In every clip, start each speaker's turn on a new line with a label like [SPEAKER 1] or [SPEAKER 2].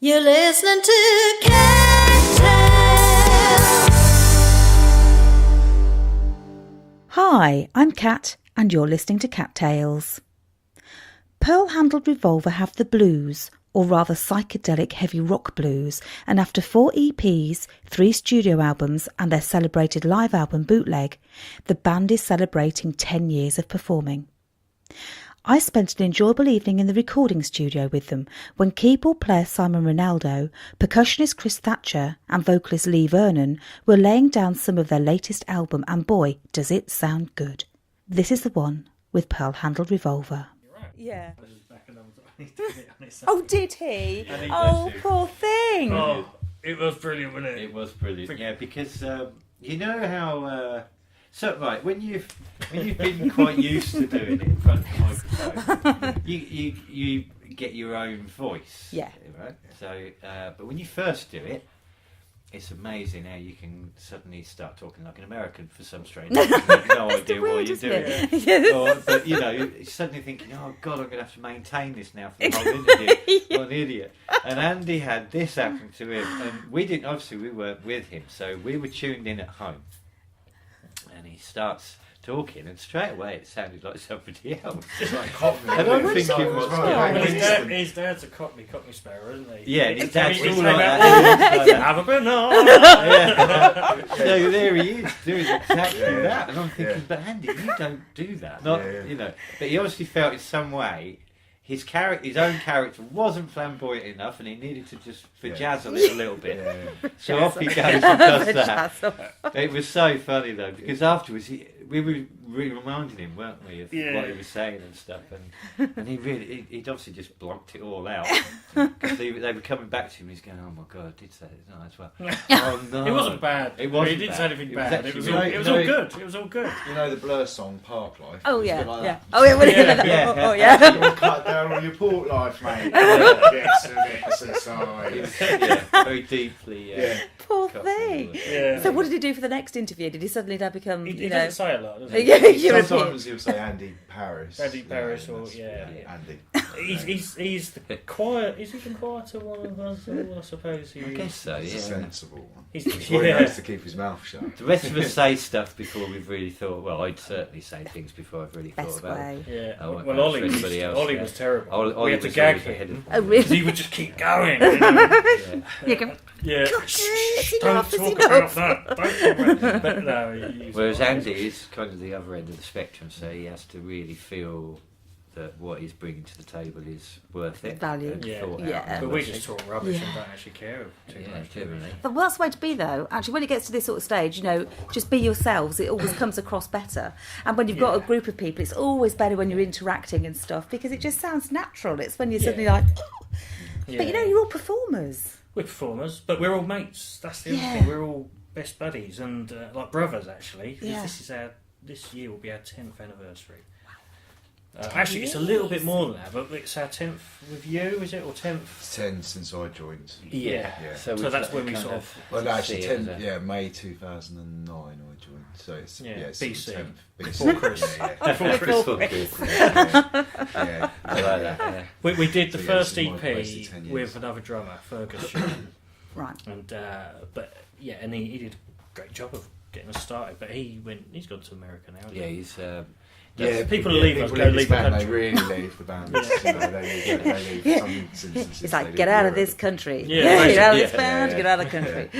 [SPEAKER 1] You're listening to Cattails.
[SPEAKER 2] Hi, I'm Kat, and you're listening to Cattails. Pearl Handled Revolver have the blues, or rather psychedelic heavy rock blues, and after 4 EPs, 3 studio albums, and their celebrated live album Bootlegʼ, the band is celebrating 10 years of performing. I spent an enjoyable evening in the recording studio with them when keyboard player Simon Rinaldo, percussionist Chris Thatcher and vocalist Lee Vernon were laying down some of their latest album, and boy, does it sound good. This is the one with Pearl Handled Revolver. Yeah. Oh, did he? Oh, poor thing.
[SPEAKER 3] Oh, it was brilliant, wasn't it?
[SPEAKER 4] It was brilliant, yeah, because you know how... So right, when you've been quite used to doing it in front of the microphone, you get your own voice.
[SPEAKER 2] Yeah.
[SPEAKER 4] Right. So, but when you first do it, it's amazing how you can suddenly start talking like an American for some strange reason. You have no idea what you're doing. But you know, you're suddenly thinking, oh God, I'm going to have to maintain this now for the whole interview. What an idiot. And Andy had this happen to him, and we didn't. Obviously, we weren't with him, so we were tuned in at home. And he starts talking, and straight away it sounded like somebody else.
[SPEAKER 3] It's like Cockney.
[SPEAKER 4] And I'm thinking, what's going on?
[SPEAKER 3] His dad's a Cockney sparrow, isn't he?
[SPEAKER 4] Yeah, his dad's
[SPEAKER 3] all
[SPEAKER 4] all
[SPEAKER 3] like
[SPEAKER 4] like
[SPEAKER 3] that.
[SPEAKER 4] that.
[SPEAKER 3] Have a banana.
[SPEAKER 4] Yeah. So there he is doing exactly that, and I'm thinking, but Andy, you don't do that. Not, you know. But he obviously felt in some way his own character wasn't flamboyant enough, and he needed to just vajazzle it a little bit. So off he goes and does that. It was so funny though, because afterwards we were reminding him, weren't we, of what he was saying and stuff, and he'd obviously just blocked it all out, because they were coming back to him. He's going, oh my God, I did say it as well. Oh no,
[SPEAKER 3] it wasn't bad.
[SPEAKER 4] It wasn't.
[SPEAKER 3] He didn't say anything bad. It was all good. It was all good.
[SPEAKER 5] You know the Blur song Park Life?
[SPEAKER 2] Oh yeah,
[SPEAKER 5] like
[SPEAKER 2] yeah.
[SPEAKER 5] That.
[SPEAKER 2] Oh yeah,
[SPEAKER 3] Yeah.
[SPEAKER 2] Oh yeah.
[SPEAKER 5] You'll cut down on your port life, mate. Yes, an exercise.
[SPEAKER 4] Very deeply.
[SPEAKER 2] Poor thing.
[SPEAKER 3] Yeah.
[SPEAKER 2] So what did he do for the next interview? Did he suddenly now become,
[SPEAKER 3] He
[SPEAKER 2] you know...
[SPEAKER 3] doesn't say a lot, does he?
[SPEAKER 2] European.
[SPEAKER 5] Sometimes he'll say Andy Paris.
[SPEAKER 3] Andy Paris, or
[SPEAKER 5] Andy.
[SPEAKER 3] He's the quiet. Is he the quieter one of us? All, I suppose he.
[SPEAKER 4] I guess so.
[SPEAKER 5] He's a
[SPEAKER 4] Yeah.
[SPEAKER 5] sensible one.
[SPEAKER 3] He's
[SPEAKER 5] He knows to keep his mouth shut.
[SPEAKER 4] The rest of us say stuff before we've really thought. Well, I'd certainly say things before I've really
[SPEAKER 2] Best
[SPEAKER 4] thought about
[SPEAKER 2] way.
[SPEAKER 4] it.
[SPEAKER 3] Yeah.
[SPEAKER 4] I won't
[SPEAKER 3] Well,
[SPEAKER 4] vouch
[SPEAKER 3] Ollie
[SPEAKER 4] for anybody else,
[SPEAKER 3] Ollie
[SPEAKER 4] yeah.
[SPEAKER 3] was terrible.
[SPEAKER 4] Ollie
[SPEAKER 3] we had to
[SPEAKER 4] was
[SPEAKER 3] gag
[SPEAKER 4] always ahead
[SPEAKER 3] him.
[SPEAKER 2] Oh
[SPEAKER 3] Because
[SPEAKER 2] really?
[SPEAKER 3] he would just keep going. You know?
[SPEAKER 2] You go,
[SPEAKER 3] Yeah.
[SPEAKER 2] it's
[SPEAKER 3] Don't
[SPEAKER 2] enough, it's
[SPEAKER 3] talk
[SPEAKER 2] enough.
[SPEAKER 3] about that. Don't talk about that. But no,
[SPEAKER 4] Whereas Andy is kind of the other end of the spectrum, so he has to really feel that what he's bringing to the table is worth it.
[SPEAKER 2] Value.
[SPEAKER 4] and
[SPEAKER 3] Yeah.
[SPEAKER 4] thought out
[SPEAKER 2] Yeah.
[SPEAKER 4] and
[SPEAKER 3] But we
[SPEAKER 4] worth
[SPEAKER 3] just
[SPEAKER 4] it.
[SPEAKER 3] talk rubbish
[SPEAKER 2] Yeah.
[SPEAKER 3] and don't actually care too
[SPEAKER 4] Yeah,
[SPEAKER 3] much.
[SPEAKER 4] generally.
[SPEAKER 2] But that's the way to be, though. Actually, when it gets to this sort of stage, you know, just be yourselves. It always comes across better. And when you've got a group of people, it's always better when you're interacting and stuff, because it just sounds natural. It's when you're suddenly like, oh. But you know, you're all performers.
[SPEAKER 3] We're performers, but we're all mates. That's the other
[SPEAKER 2] Yeah.
[SPEAKER 3] thing. We're all best buddies and like brothers, actually. 'Cause
[SPEAKER 2] Yeah.
[SPEAKER 3] this year will be our 10th anniversary. Actually, it's a little bit more than that, but it's our 10th with you, is it, or 10th?
[SPEAKER 5] It's 10 since I joined.
[SPEAKER 3] Yeah.
[SPEAKER 5] Yeah.
[SPEAKER 3] So
[SPEAKER 4] we've
[SPEAKER 3] that's
[SPEAKER 4] got
[SPEAKER 3] when we
[SPEAKER 4] kind
[SPEAKER 3] sort of.
[SPEAKER 5] Well, no, actually,
[SPEAKER 4] see it as
[SPEAKER 5] 10,
[SPEAKER 4] a-
[SPEAKER 5] May 2009 I joined. So it's, it's
[SPEAKER 3] BC.
[SPEAKER 5] 10th.
[SPEAKER 3] Before Chris.
[SPEAKER 5] Yeah,
[SPEAKER 3] Before Chris.
[SPEAKER 5] yeah.
[SPEAKER 4] I like that. Yeah.
[SPEAKER 3] We did the
[SPEAKER 5] So,
[SPEAKER 3] first
[SPEAKER 5] yeah, this is my place to
[SPEAKER 3] EP
[SPEAKER 5] 10 years.
[SPEAKER 3] with another drummer, Fergus.
[SPEAKER 2] Right.
[SPEAKER 3] And and he did a great job of getting us started. But he's gone to America now.
[SPEAKER 4] Yeah, he's.
[SPEAKER 3] People leave us, go leave the
[SPEAKER 5] band,
[SPEAKER 3] country.
[SPEAKER 5] They really leave the band. You know, they leave
[SPEAKER 2] Yeah.
[SPEAKER 5] some instances.
[SPEAKER 2] It's like,
[SPEAKER 5] they
[SPEAKER 2] get
[SPEAKER 5] leave
[SPEAKER 2] out of
[SPEAKER 5] Europe.
[SPEAKER 2] this country.
[SPEAKER 3] Yeah,
[SPEAKER 2] Get out of
[SPEAKER 4] yeah,
[SPEAKER 2] this band,
[SPEAKER 5] yeah.
[SPEAKER 2] get out of the country.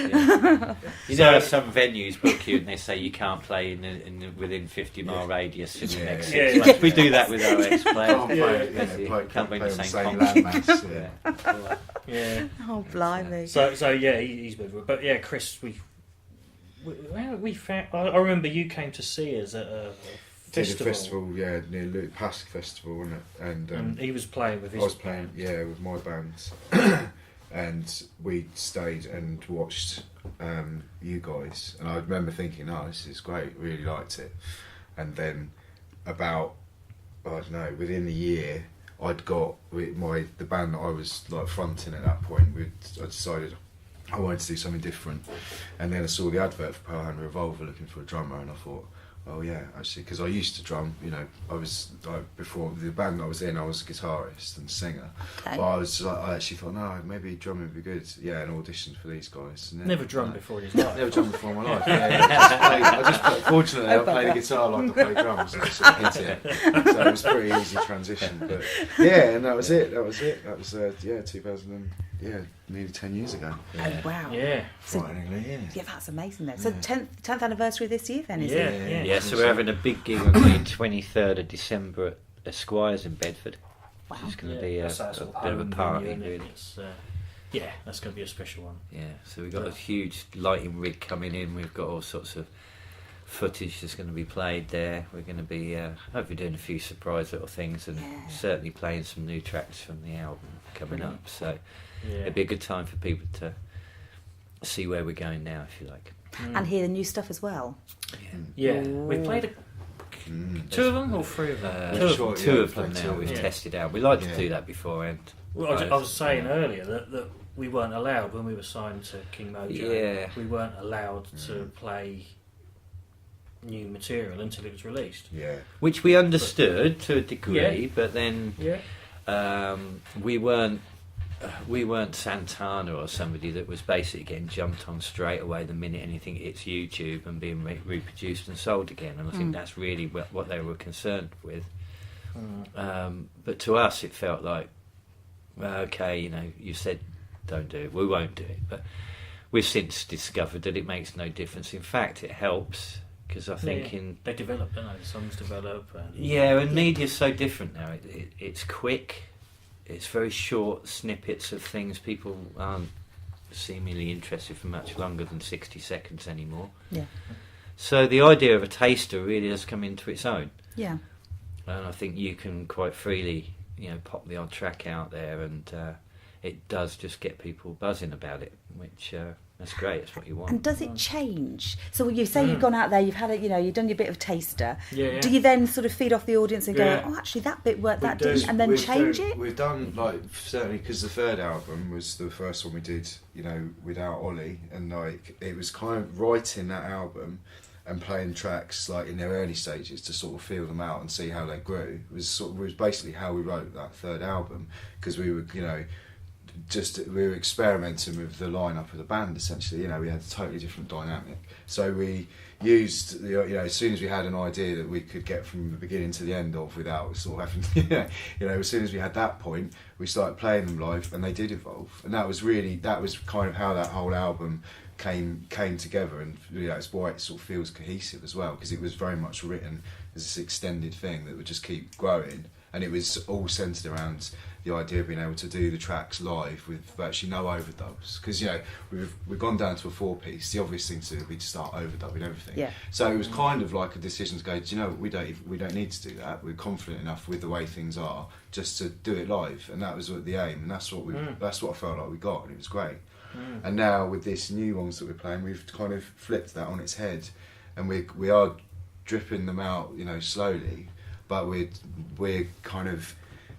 [SPEAKER 4] You know, how some venues book you and they say you can't play within 50-mile radius in the next
[SPEAKER 3] Yeah.
[SPEAKER 4] 6 months. We do that with our ex-players.
[SPEAKER 5] Can't play,
[SPEAKER 4] Can't bring the
[SPEAKER 5] on the
[SPEAKER 4] same
[SPEAKER 5] same
[SPEAKER 4] concrete.
[SPEAKER 5] landmass.
[SPEAKER 3] Yeah.
[SPEAKER 2] Oh, blimey.
[SPEAKER 3] So yeah, he's with us. But yeah, Chris, we found. I remember you came to see us at a
[SPEAKER 5] Did a
[SPEAKER 3] festival.
[SPEAKER 5] festival, yeah, near Luke Pask Festival, wasn't it?
[SPEAKER 3] And he was playing with
[SPEAKER 5] I
[SPEAKER 3] his.
[SPEAKER 5] was playing, yeah, with my bands, and we stayed and watched you guys, and I remember thinking, oh, this is great, really liked it, and then about, I don't know, within a year, I'd got the band that I was like fronting at that point. I decided I wanted to do something different, and then I saw the advert for Pearl Handled Revolver looking for a drummer, and I thought, oh yeah, actually, because I used to drum. You know, I was before the band I was in, I was a guitarist and singer.
[SPEAKER 2] Okay.
[SPEAKER 5] But I actually thought, no, maybe drumming would be good. Yeah, and auditioned for these guys. And then,
[SPEAKER 3] Never drummed before in his life.
[SPEAKER 5] Never drummed before in my life. Fortunately, I played the guitar like I play drums, and I sort of hit it. So it was a pretty easy transition. But yeah, and that was it. That was 2000. Nearly 10 years ago.
[SPEAKER 2] Oh wow.
[SPEAKER 3] Yeah.
[SPEAKER 5] Frighteningly, yeah.
[SPEAKER 2] Yeah, that's amazing though. So 10th anniversary this year then, is
[SPEAKER 3] Yeah,
[SPEAKER 2] it?
[SPEAKER 3] yeah.
[SPEAKER 4] Yeah, so we're having a big gig on the 23rd of December at Esquires in Bedford.
[SPEAKER 2] Wow.
[SPEAKER 4] Which is going to be a
[SPEAKER 3] That's that sort
[SPEAKER 4] bit of a
[SPEAKER 3] home
[SPEAKER 4] party,
[SPEAKER 3] venue, isn't it?
[SPEAKER 4] really.
[SPEAKER 3] It's, that's going to be a special one.
[SPEAKER 4] Yeah, so we've got a huge lighting rig coming in. We've got all sorts of footage that's going to be played there. We're going to be hopefully doing a few surprise little things, and certainly playing some new tracks from the album coming up. So it'd be a good time for people to see where we're going now, if you like.
[SPEAKER 2] And hear the new stuff as well.
[SPEAKER 3] Yeah. We've played two of them or three of them?
[SPEAKER 4] Two of them now we've tested out. We like to do that beforehand.
[SPEAKER 3] Well, I was saying earlier that we weren't allowed when we were signed to King Mojo.
[SPEAKER 4] Yeah.
[SPEAKER 3] We weren't allowed to play new material until it was released.
[SPEAKER 5] Yeah.
[SPEAKER 4] Which we understood to a degree, but then we weren't Santana or somebody that was basically getting jumped on straight away the minute anything hits YouTube and being reproduced and sold again. And I think that's really what they were concerned with. But to us, it felt like, okay, you know, you said don't do it, we won't do it. But we've since discovered that it makes no difference. In fact, it helps. Because I think
[SPEAKER 3] they develop, don't they? The songs develop.
[SPEAKER 4] And media's so different now. It's quick. It's very short snippets of things. People aren't seemingly interested for much longer than 60 seconds anymore. Yeah. So the idea of a taster really does come into its own. Yeah. And I think you can quite freely, pop the odd track out there, and it does just get people buzzing about it, which that's great. That's what you want.
[SPEAKER 2] And does it change? So when you say you've gone out there, you've had it, you've done your bit of taster.
[SPEAKER 3] Yeah.
[SPEAKER 2] Do you then sort of feed off the audience and go, oh, actually that bit worked, that didn't, and then change it?
[SPEAKER 5] We've done, certainly because the third album was the first one we did, without Ollie, and it was kind of writing that album and playing tracks in their early stages to sort of feel them out and see how they grew. It was basically how we wrote that third album, because we were, we were experimenting with the lineup of the band. Essentially, we had a totally different dynamic. So we used as soon as we had an idea that we could get from the beginning to the end of without sort of having, as soon as we had that point, we started playing them live, and they did evolve. And that was kind of how that whole album came together, and that's why it sort of feels cohesive as well, because it was very much written as this extended thing that would just keep growing, and it was all centred around the idea of being able to do the tracks live with virtually no overdubs, because we've gone down to a 4-piece. The obvious thing to do would be to start overdubbing everything. Yeah. So it was kind of like a decision to go, do you know what, we don't need to do that. We're confident enough with the way things are just to do it live, and that was the aim, and that's what I felt like we got, and it was great. And now with this new ones that we're playing, we've kind of flipped that on its head, and we are dripping them out, slowly, but we're kind of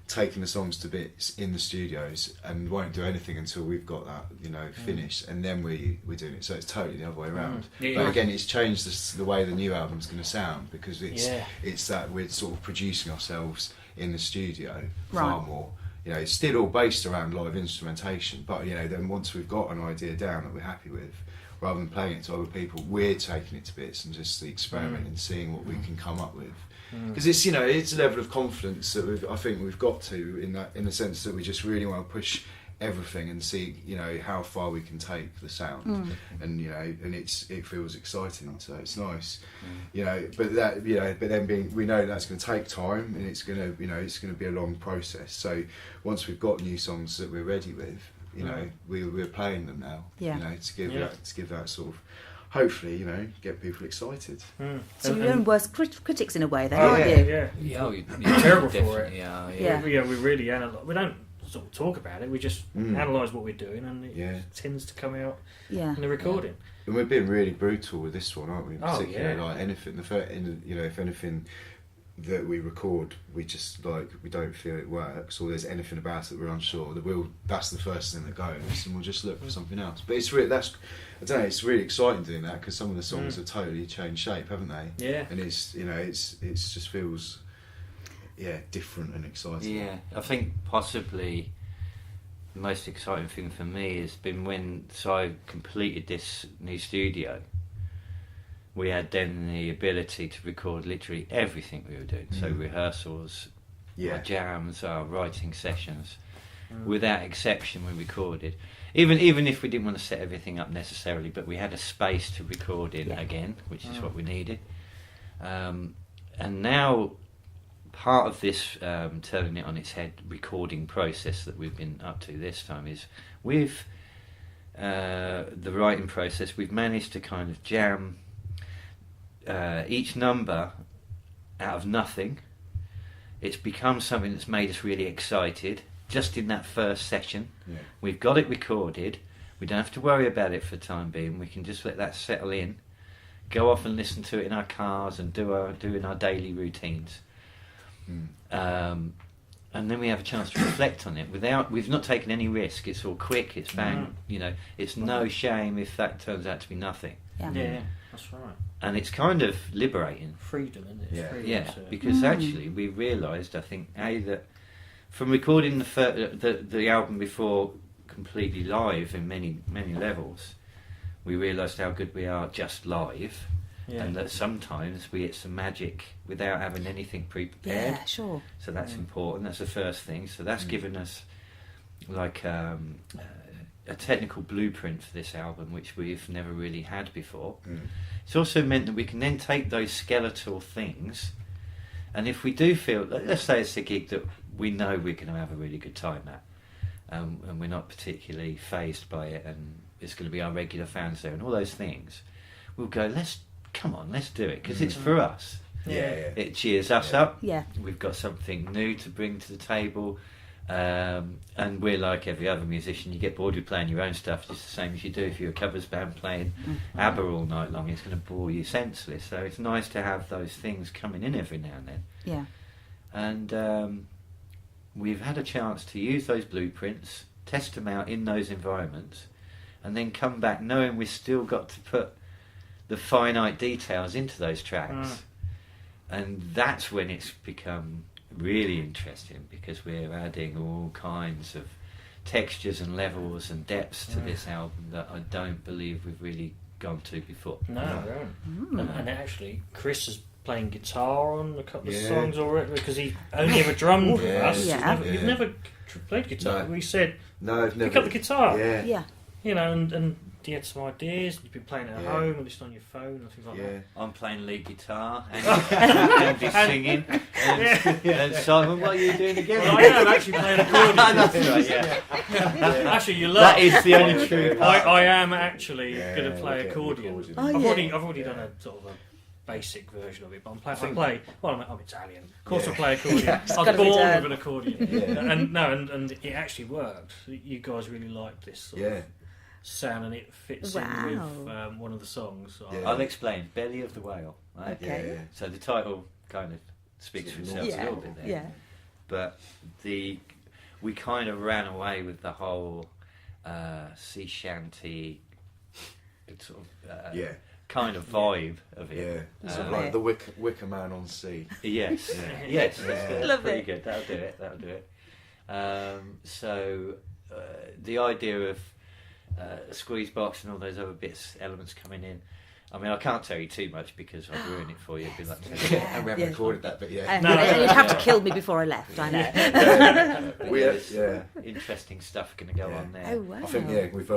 [SPEAKER 5] taking the songs to bits in the studios and won't do anything until we've got that finished, and then we're doing it. So it's totally the other way around. But again, it's changed the way the new album's going to sound, because it's that we're sort of producing ourselves in the studio far more. It's still all based around live instrumentation, but then once we've got an idea down that we're happy with, rather than playing it to other people, we're taking it to bits and just experimenting and seeing what we can come up with. Because it's it's a level of confidence that I think we've got to, in the sense that we just really want to push everything and see how far we can take the sound, and and it feels exciting, so it's nice, but then we know that's going to take time, and it's going to it's going to be a long process. So once we've got new songs that we're ready with, we're playing them now, to give that sort of, hopefully, get people excited.
[SPEAKER 2] So you're your own worst critics in a way, then, aren't you?
[SPEAKER 3] Yeah, you're terrible for it.
[SPEAKER 2] Yeah.
[SPEAKER 3] We really analyse. We don't sort of talk about it. We just analyse what we're doing, and it tends to come out in the recording.
[SPEAKER 5] And we're being really brutal with this one, aren't we? In particular, anything. If anything, that we record, we just we don't feel it works, or there's anything about it we're unsure, that's the first thing that goes, and we'll just look for something else. But it's really, I don't know, it's really exciting doing that, because some of the songs have totally changed shape, haven't they?
[SPEAKER 3] Yeah.
[SPEAKER 5] And it's just feels different and exciting.
[SPEAKER 4] Yeah, I think possibly the most exciting thing for me has been when I completed this new studio. We had then the ability to record literally everything we were doing. So rehearsals, our jams, our writing sessions, without exception, we recorded. Even if we didn't want to set everything up necessarily, but we had a space to record in again, which is what we needed. And now, part of this turning it on its head recording process that we've been up to this time is with the writing process, we've managed to kind of jam each number out of nothing. It's become something that's made us really excited just in that first session. We've got it recorded, we don't have to worry about it for the time being, we can just let that settle in, go off and listen to it in our cars and doing our daily routines. And then we have a chance to reflect on it we've not taken any risk. It's all quick, it's bang, it's no shame if that turns out to be nothing.
[SPEAKER 3] Yeah, that's right.
[SPEAKER 4] And it's kind of liberating.
[SPEAKER 3] Freedom, isn't it?
[SPEAKER 4] Yeah, because actually we realised, I think, that from recording the album before completely live in many levels, we realised how good we are just live, and that sometimes we hit some magic without having anything pre-prepared.
[SPEAKER 2] Yeah, sure.
[SPEAKER 4] So that's important. That's the first thing. So that's given us like a technical blueprint for this album, which we've never really had before. It's also meant that we can then take those skeletal things, and if we do feel, let's say it's a gig that we know we're going to have a really good time at, and we're not particularly fazed by it, and it's going to be our regular fans there and all those things, we'll go, let's do it, because it's for us. It cheers us up. We've got something new to bring to the table. And we're like every other musician, you get bored with playing your own stuff just the same as you do if you're a covers band playing ABBA all night long. It's going to bore you senseless, so it's nice to have those things coming in every now and then. And we've had a chance to use those blueprints, test them out in those environments, and then come back knowing we've still got to put the finite details into those tracks. And that's when it's become really interesting, because we're adding all kinds of textures and levels and depths to this album that I don't believe we've really gone to before.
[SPEAKER 3] No. And actually, Chris is playing guitar on a couple of songs already, because he only ever drummed with us. You've never played guitar. We said, pick up the guitar. And you had some ideas, you've been playing at home or just on your phone and things like that. I'm
[SPEAKER 4] playing lead guitar and he's singing. And Simon, what are you doing again?
[SPEAKER 3] Well, I am actually playing accordion.
[SPEAKER 4] That's right,
[SPEAKER 3] Actually, you laugh.
[SPEAKER 4] That is the only true part.
[SPEAKER 3] I am actually going to play accordion.
[SPEAKER 2] Oh,
[SPEAKER 3] I've already done a sort of a basic version of it, but I'm Italian. Of course, I play accordion. I was born with an accordion, and it actually worked. You guys really liked this sort of sound, and it fits in with one of the songs.
[SPEAKER 4] I'll explain. Belly of the Whale. Right?
[SPEAKER 2] Okay.
[SPEAKER 4] So the title kind of speaks for itself a little bit there. But we kind of ran away with the whole sea shanty sort of kind of vibe of it.
[SPEAKER 5] Sort of like the Wicker Man on sea.
[SPEAKER 4] Yes, yes, that's
[SPEAKER 2] Love
[SPEAKER 4] pretty
[SPEAKER 2] it.
[SPEAKER 4] good. That'll do it. So the idea of squeeze box and all those other elements coming in. I mean, I can't tell you too much because I'd ruin it for you. It'd be like
[SPEAKER 5] And we haven't recorded that, but
[SPEAKER 2] And you'd have to kill me before I left, I know.
[SPEAKER 4] Interesting stuff going to go on there.
[SPEAKER 2] Oh, wow.
[SPEAKER 5] I think we've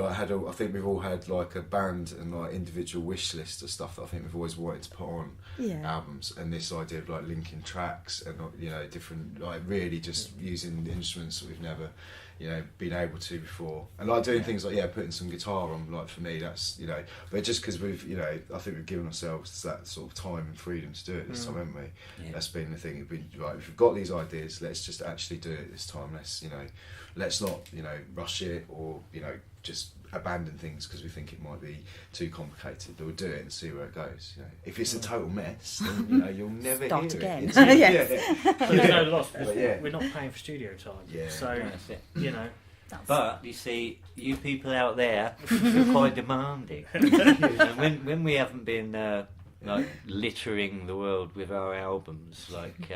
[SPEAKER 5] all had like a band and like individual wish list of stuff that I think we've always wanted to put on albums, and this idea of like linking tracks and different, like really just using instruments that we've never been able to before, and like doing things like putting some guitar on, like for me that's but just because we've I think we've given ourselves that sort of time and freedom to do it this time, haven't we? That's been the thing. It's been like, if we've got these ideas, let's just actually do it this time. Let's not rush it or just abandon things because we think it might be too complicated, but we'll do it and see where it goes. If it's a total mess, then you'll never
[SPEAKER 2] Start
[SPEAKER 5] hear
[SPEAKER 2] again.
[SPEAKER 5] it.
[SPEAKER 2] Yes.
[SPEAKER 3] But there's no loss.
[SPEAKER 5] Yeah.
[SPEAKER 3] We're not paying for studio time.
[SPEAKER 5] Yeah.
[SPEAKER 3] So,
[SPEAKER 4] That's it.
[SPEAKER 3] But
[SPEAKER 4] you see, you people out there are quite demanding. And when we haven't been like littering the world with our albums, like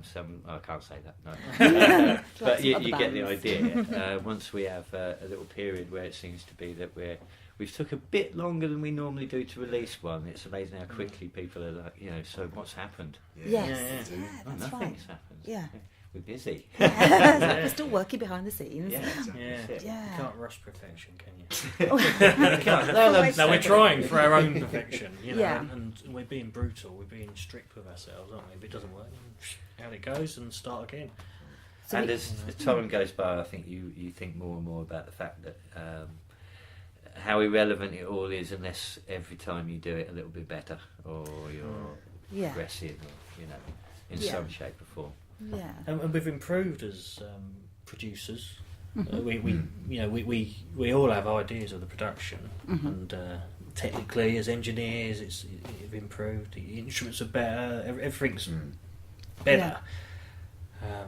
[SPEAKER 4] some, I can't say that, no. But you get the idea. Once we have a little period where it seems to be that we've took a bit longer than we normally do to release one. It's amazing how quickly people are like, so what's happened?
[SPEAKER 2] Yes.
[SPEAKER 3] Yeah.
[SPEAKER 2] That's
[SPEAKER 4] Nothing's
[SPEAKER 2] right.
[SPEAKER 4] happened.
[SPEAKER 2] Yeah.
[SPEAKER 4] We're busy.
[SPEAKER 2] We're still working behind the scenes.
[SPEAKER 3] Yeah.
[SPEAKER 4] That's it.
[SPEAKER 3] You can't rush perfection, can
[SPEAKER 2] No,
[SPEAKER 3] No, we're trying for our own perfection,
[SPEAKER 2] Yeah.
[SPEAKER 3] and we're being brutal, we're being strict with ourselves, aren't we? If it doesn't work, then out it goes and start again.
[SPEAKER 2] So
[SPEAKER 4] And as time goes by, I think you think more and more about the fact that how irrelevant it all is, unless every time you do it a little bit better, or you're progressing, or in some shape or form.
[SPEAKER 2] Yeah.
[SPEAKER 3] And we've improved as producers. We all have ideas of the production, and technically as engineers, it's improved. The instruments are better. Everything's better.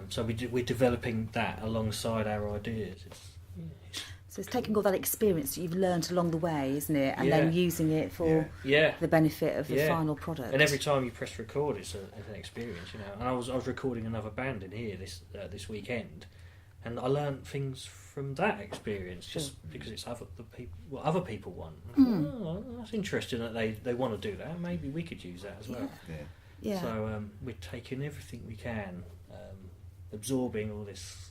[SPEAKER 3] So we're developing that alongside our ideas.
[SPEAKER 2] So it's taking all that experience that you've learned along the way, isn't it? And then using it for the benefit of the final product.
[SPEAKER 3] And every time you press record, it's an experience, And I was recording another band in here this weekend, and I learned things from that experience just because it's what other people want. Oh, that's interesting that they want to do that. Maybe we could use that as well.
[SPEAKER 2] Yeah.
[SPEAKER 3] So we're taking everything we can, absorbing all this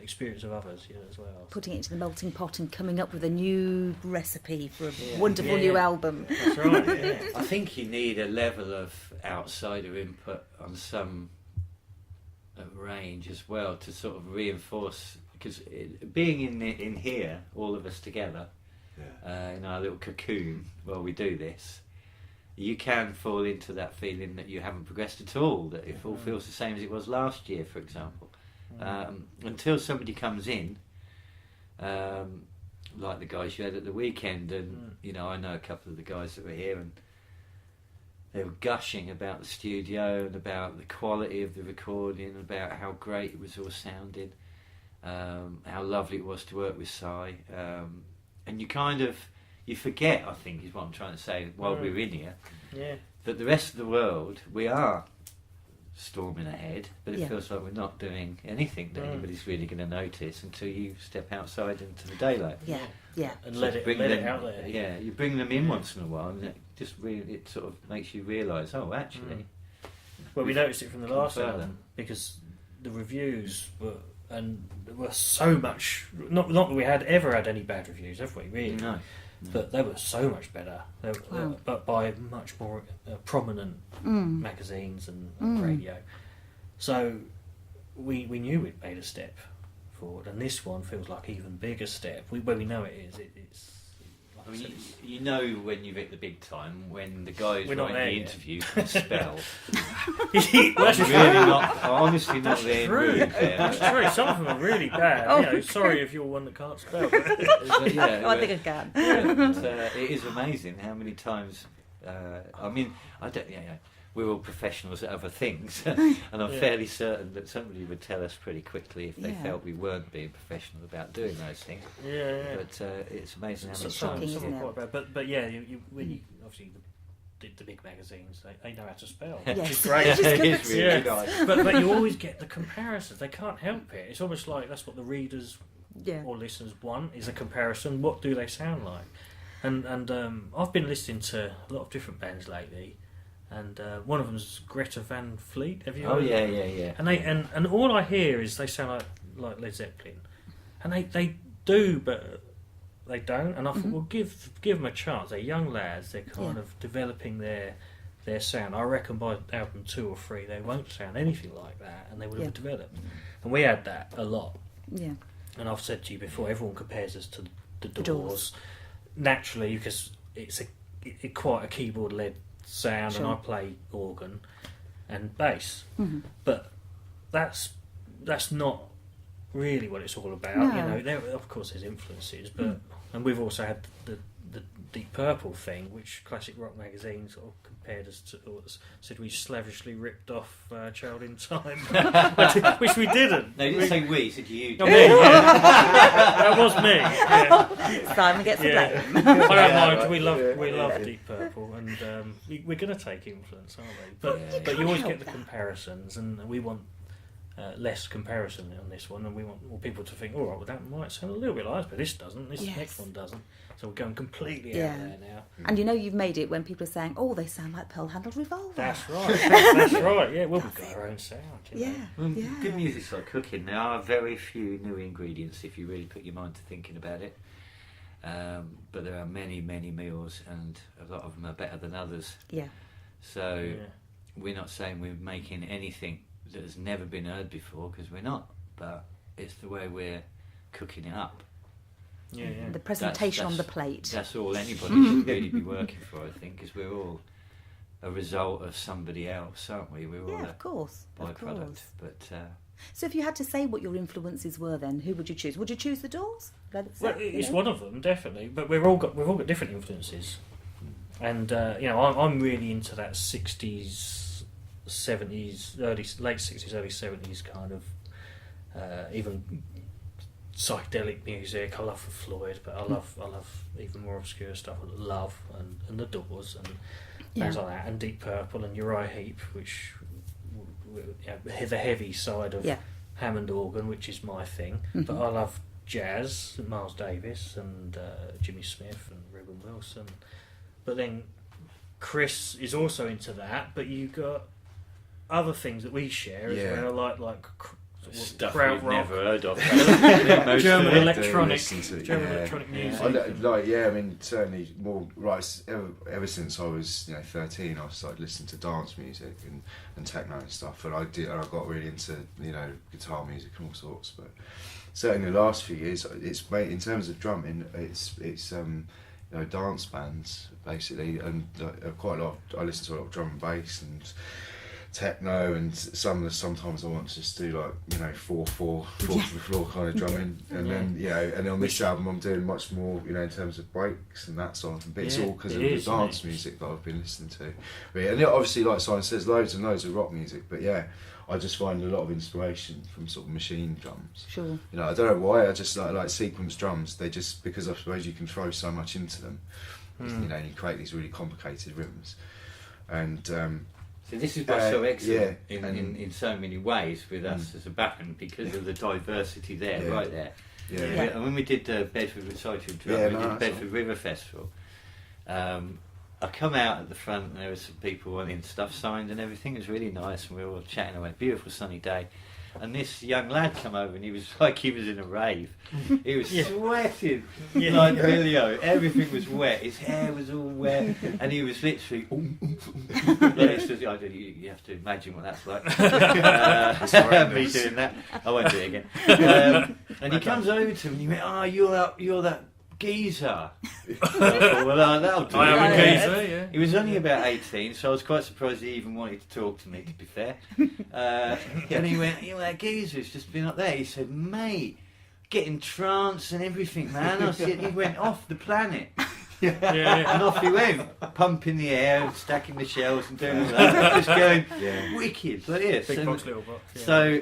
[SPEAKER 3] experience of others as well.
[SPEAKER 2] Putting it into the melting pot and coming up with a new recipe for a wonderful new album.
[SPEAKER 3] That's right. Yeah.
[SPEAKER 4] I think you need a level of outsider input on some range as well to sort of reinforce, because being in here, all of us together, in our little cocoon while we do this, you can fall into that feeling that you haven't progressed at all, that it all feels the same as it was last year, for example. Until somebody comes in, like the guys you had at the weekend, and I know a couple of the guys that were here, and they were gushing about the studio and about the quality of the recording, and about how great it was all sounding, how lovely it was to work with Si, and you forget, I think is what I'm trying to say, while we're in here, that the rest of the world, we are storming ahead, but it feels like we're not doing anything that anybody's really going to notice until you step outside into the daylight.
[SPEAKER 3] And let it out there.
[SPEAKER 4] Yeah, you bring them in once in a while, and it sort of makes you realise, actually.
[SPEAKER 3] Well, we noticed it from the last album, because the reviews were so much. Not that we ever had any bad reviews, have we? Really?
[SPEAKER 4] No.
[SPEAKER 3] But they were so much better. But by much more prominent magazines and radio. So we knew we'd made a step forward, and this one feels like an even bigger step. Where we know it is, it's.
[SPEAKER 4] I mean, you know when you've hit the big time, when the guys
[SPEAKER 3] We're not
[SPEAKER 4] writing
[SPEAKER 3] there
[SPEAKER 4] the
[SPEAKER 3] yet.
[SPEAKER 4] interview can spell.
[SPEAKER 3] That's
[SPEAKER 4] Honestly not there.
[SPEAKER 3] true.
[SPEAKER 4] There.
[SPEAKER 3] That's true. Some of them are really bad. Sorry if you're one that can't spell.
[SPEAKER 4] But yeah,
[SPEAKER 2] I think I can.
[SPEAKER 4] it is amazing how many times. I mean, I don't. We're all professionals at other things, and I'm fairly certain that somebody would tell us pretty quickly if they felt we weren't being professional about doing those things. But it's amazing how many times.
[SPEAKER 3] Some are quite bad. But when you obviously the big magazines, they know how to spell.
[SPEAKER 2] Yes.
[SPEAKER 3] Which is great.
[SPEAKER 4] It is really nice.
[SPEAKER 3] But you always get the comparisons. They can't help it. It's almost like that's what the readers or listeners want, is a comparison. What do they sound like? And I've been listening to a lot of different bands lately, and one of them's Greta Van Fleet. Have you?
[SPEAKER 4] Oh yeah.
[SPEAKER 3] And and all I hear is they sound like Led Zeppelin, and they do, but they don't. And I thought, well, give them a chance. They're young lads. They're kind of developing their sound. I reckon by album 2 or 3 they won't sound anything like that, and they would have developed. And we had that a lot.
[SPEAKER 2] Yeah.
[SPEAKER 3] And I've said to you before, everyone compares us to the Doors.
[SPEAKER 2] Doors.
[SPEAKER 3] Naturally, because it's quite a keyboard-led sound,
[SPEAKER 2] Sure.
[SPEAKER 3] and I play organ and bass.
[SPEAKER 2] Mm-hmm.
[SPEAKER 3] But that's not really what it's all about.
[SPEAKER 2] No.
[SPEAKER 3] You know, of course there's influences, but and we've also had the Deep Purple thing, which Classic Rock magazine sort of compared us to, or said we slavishly ripped off Child in Time, which we didn't.
[SPEAKER 4] No, you didn't say we, you said you.
[SPEAKER 3] Oh, me, yeah. That was me. Yeah.
[SPEAKER 2] Simon gets the blame.
[SPEAKER 3] I don't mind. We love Deep Purple, and we're going to take influence, aren't we? But you always get the comparisons, and we want less comparison on this one, and we want more people to think, all right, well, that might sound a little bit like us, but this doesn't. This next one doesn't. So we're going completely out there now.
[SPEAKER 2] And you know you've made it when people are saying, oh, they sound like Pearl Handled Revolver.
[SPEAKER 3] That's right. That's right. Yeah, well, we've got our own sound. You know?
[SPEAKER 4] Well, good music's like cooking. There are very few new ingredients if you really put your mind to thinking about it. But there are many, many meals, and a lot of them are better than others.
[SPEAKER 2] Yeah.
[SPEAKER 4] So we're not saying we're making anything that has never been heard before, because we're not. But it's the way we're cooking it up.
[SPEAKER 3] Yeah.
[SPEAKER 2] The presentation on the plate.
[SPEAKER 4] That's all anybody should really be working for, I think, because we're all a result of somebody else, aren't we? We're all
[SPEAKER 2] of course.
[SPEAKER 4] byproduct. But
[SPEAKER 2] so if you had to say what your influences were, then who would you choose? Would you choose the Doors?
[SPEAKER 3] It's one of them, definitely. But we've all got different influences, and I'm really into that 60s, 70s, late 60s, early 70s kind of even psychedelic music. I love Floyd, but I love even more obscure stuff. Love and the Doors and things like that, and Deep Purple and Uriah Heep, which the heavy side of Hammond organ, which is my thing. But I love jazz, Miles Davis and Jimmy Smith and Reuben Wilson. But then Chris is also into that. But you've got other things that we share as well, like
[SPEAKER 4] stuff
[SPEAKER 3] crowd
[SPEAKER 4] we've
[SPEAKER 3] rock.
[SPEAKER 4] never heard of.
[SPEAKER 3] German electronic music.
[SPEAKER 5] I mean, certainly more. Right, ever since I was 13, I started listening to dance music and techno and stuff, and I got really into guitar music and all sorts. But certainly the last few years, it's in terms of drumming, it's dance bands basically, and quite a lot. I listen to a lot of drum and bass and techno, and sometimes I want to just do 4/4 to the floor kind of drumming, and then on this album I'm doing much more in terms of breaks and that sort of thing. But it's all because of the dance music that I've been listening to. And obviously, like Simon says, loads and loads of rock music. But I just find a lot of inspiration from sort of machine drums.
[SPEAKER 2] Sure. I
[SPEAKER 5] don't know why. I just like sequence drums. They just, because I suppose you can throw so much into them. You create these really complicated rhythms, and.
[SPEAKER 4] So this is what's so excellent in so many ways with us as a band, because of the diversity there, right there. And when we did the Bedford Recital Drum, we did the Bedford River Festival, I come out at the front and there were some people wanting stuff signed and everything. It was really nice, and we were all chatting away. Beautiful sunny day. And this young lad come over, and he was like he was in a rave. He was sweating like Billy-O. Everything was wet. His hair was all wet, and he was literally. You have to imagine what that's like. Me doing that. I won't do it again. And he comes over to him, and he went, "Oh, you're that geezer." I thought, well, that'll do.
[SPEAKER 3] I am a geezer.
[SPEAKER 4] He was only about 18, so I was quite surprised he even wanted to talk to me, to be fair. And he went, that geezer's just been up there. He said, mate, getting trance and everything, man. I said, he went off the planet. And off he went, pumping the air and stacking the shells and doing all that. Just going, wicked. Like this.
[SPEAKER 3] Big box, little box.
[SPEAKER 4] So,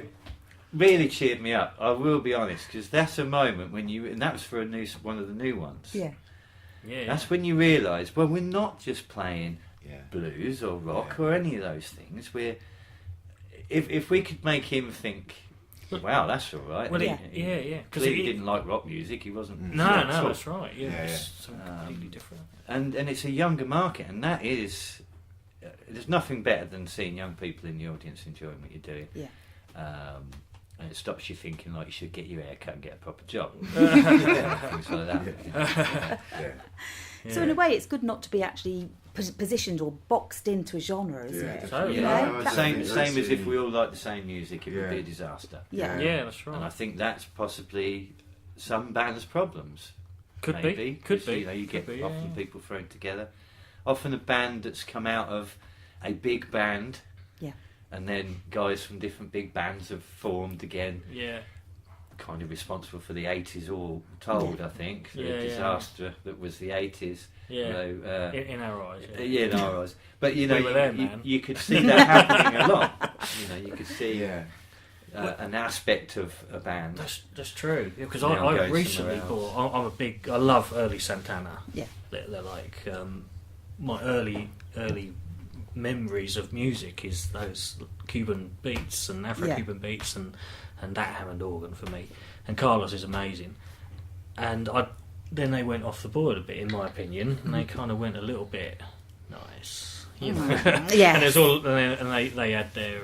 [SPEAKER 4] really cheered me up, I will be honest, because that's a moment when and that was for one of the new ones. That's when you realise, well, we're not just playing blues or rock or any of those things. If we could make him think, wow, that's all right.
[SPEAKER 3] Well,
[SPEAKER 4] because he didn't like rock music. He wasn't.
[SPEAKER 3] No, that's right. It's something completely different.
[SPEAKER 4] And it's a younger market, and that is. There's nothing better than seeing young people in the audience enjoying what you're doing. And it stops you thinking like you should get your hair cut and get a proper job. Things like that.
[SPEAKER 2] So in a way, it's good not to be actually positioned or boxed into a genre, isn't it?
[SPEAKER 4] Same as if we all like the same music, it would be a disaster.
[SPEAKER 3] Yeah, that's right.
[SPEAKER 4] And I think that's possibly some bands' problems.
[SPEAKER 3] Could be.
[SPEAKER 4] You get often people thrown together. Often a band that's come out of a big band. And then guys from different big bands have formed again. kind of responsible for the 80s all told, I think. The disaster that was the 80s.
[SPEAKER 3] Yeah,
[SPEAKER 4] you know,
[SPEAKER 3] in our eyes.
[SPEAKER 4] Yeah, in our eyes. But, you know,
[SPEAKER 3] We were there, man.
[SPEAKER 4] you could see that happening a lot. You know, you could see an aspect of a band.
[SPEAKER 3] That's true. Because
[SPEAKER 4] Now
[SPEAKER 3] I
[SPEAKER 4] going
[SPEAKER 3] recently
[SPEAKER 4] somewhere
[SPEAKER 3] bought. I love early Santana.
[SPEAKER 2] Yeah.
[SPEAKER 3] They're like my early memories of music is those Cuban beats and Afro-Cuban beats and that Hammond organ for me. And Carlos is amazing. And then they went off the board a bit, in my opinion, and they kind of went a little bit nice. You know?
[SPEAKER 2] Yeah.
[SPEAKER 3] And they had their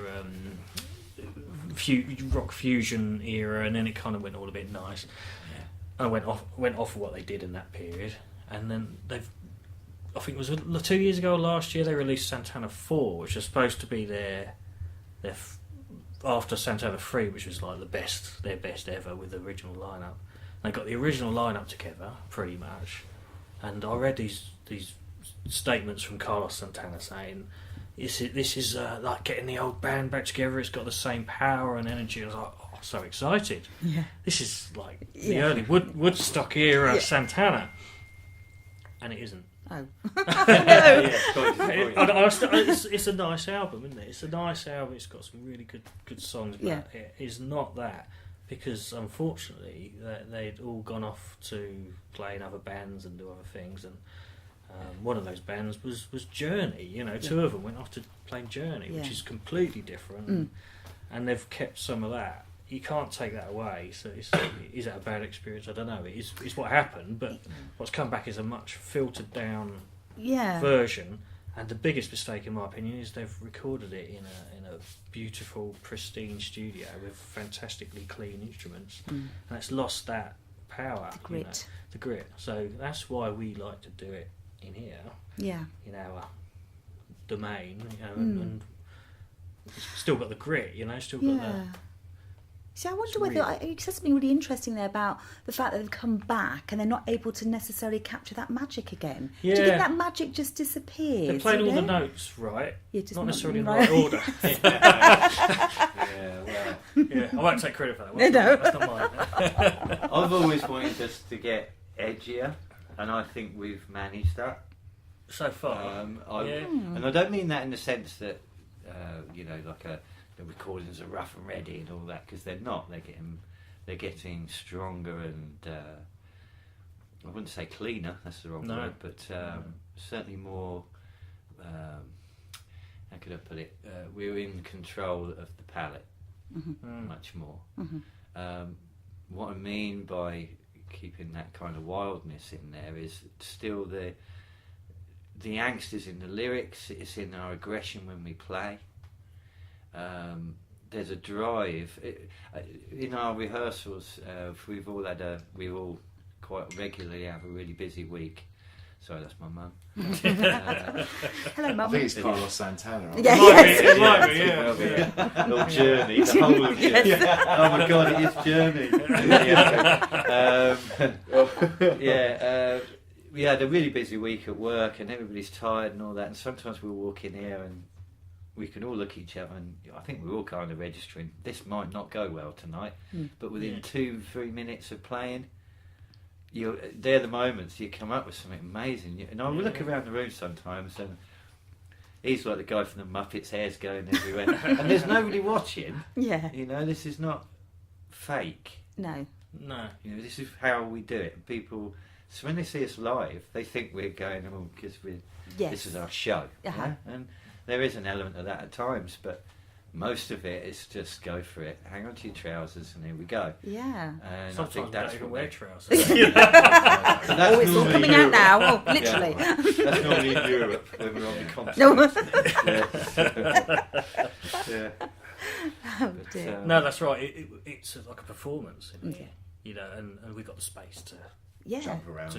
[SPEAKER 3] rock fusion era, and then it kind of went all a bit nice. Yeah. And I went off what they did in that period, and then I think it was 2 years ago or last year, they released Santana 4, which was supposed to be their after Santana 3, which was like their best ever with the original lineup. They got the original lineup together, pretty much, and I read these statements from Carlos Santana saying, this is like getting the old band back together, it's got the same power and energy. I was like, oh, so excited. Yeah. This is like the early Woodstock era Santana. And it isn't.
[SPEAKER 2] Oh.
[SPEAKER 3] It's a nice album, isn't it? It's a nice album. It's got some really good songs, but it is not that, because unfortunately they'd all gone off to play in other bands and do other things, and one of those bands was Journey. You know, two of them went off to play Journey, which is completely different, and they've kept some of that. You can't take that away. So is that a bad experience? I don't know. It's what happened, but what's come back is a much filtered down version. And the biggest mistake, in my opinion, is they've recorded it in a beautiful, pristine studio with fantastically clean instruments, and it's lost that power, the grit. The grit. So that's why we like to do it in here, in our domain, you know, and still got the grit, you know, still got the.
[SPEAKER 2] See, I wonder whether you said something really interesting there about the fact that they've come back and they're not able to necessarily capture that magic again.
[SPEAKER 3] Yeah.
[SPEAKER 2] Do you think that magic just disappears?
[SPEAKER 3] They played all the notes right,
[SPEAKER 2] just
[SPEAKER 3] not necessarily in the
[SPEAKER 2] right
[SPEAKER 3] right order. I won't take credit for that. That's not mine.
[SPEAKER 4] I've always wanted us to get edgier, and I think we've managed that
[SPEAKER 3] so far.
[SPEAKER 4] And I don't mean that in the sense that you know, like the recordings are rough and ready and all that, because they're not. They're getting stronger and I wouldn't say cleaner. That's the wrong word, but certainly more. How could I put it? We're in control of the palette much more. What I mean by keeping that kind of wildness in there is still the angst is in the lyrics. It's in our aggression when we play. There's a drive in our rehearsals. We all quite regularly have a really busy week. Sorry, that's my mum.
[SPEAKER 2] Hello, Mum.
[SPEAKER 5] I think it's Carlos Santana.
[SPEAKER 3] It might be.
[SPEAKER 4] Little Journey, the whole of Journey. Oh my God, it is Journey. We had a really busy week at work, and everybody's tired and all that. And sometimes we'll walk in here and we can all look at each other, and I think we're all kind of registering, this might not go well tonight, but within 2-3 minutes of playing, they're the moments you come up with something amazing. And I look around the room sometimes, and he's like the guy from the Muppets, hair's going everywhere, and there's nobody watching. Yeah, you know, this is not fake.
[SPEAKER 2] No.
[SPEAKER 4] You know, this is how we do it. People, so when they see us live, they think we're going, because this is our show, and there is an element of that at times, but most of it is just go for it, hang on to your trousers, and here we go. Yeah. And
[SPEAKER 3] sometimes
[SPEAKER 4] I think that's
[SPEAKER 3] don't even wear trousers.
[SPEAKER 2] It's all coming out now. Oh, literally.
[SPEAKER 4] Yeah. That's normally in Europe when we're on the continent.
[SPEAKER 3] No, that's right. It's like a performance, isn't it? You know, and we've got the space to.
[SPEAKER 5] Jump around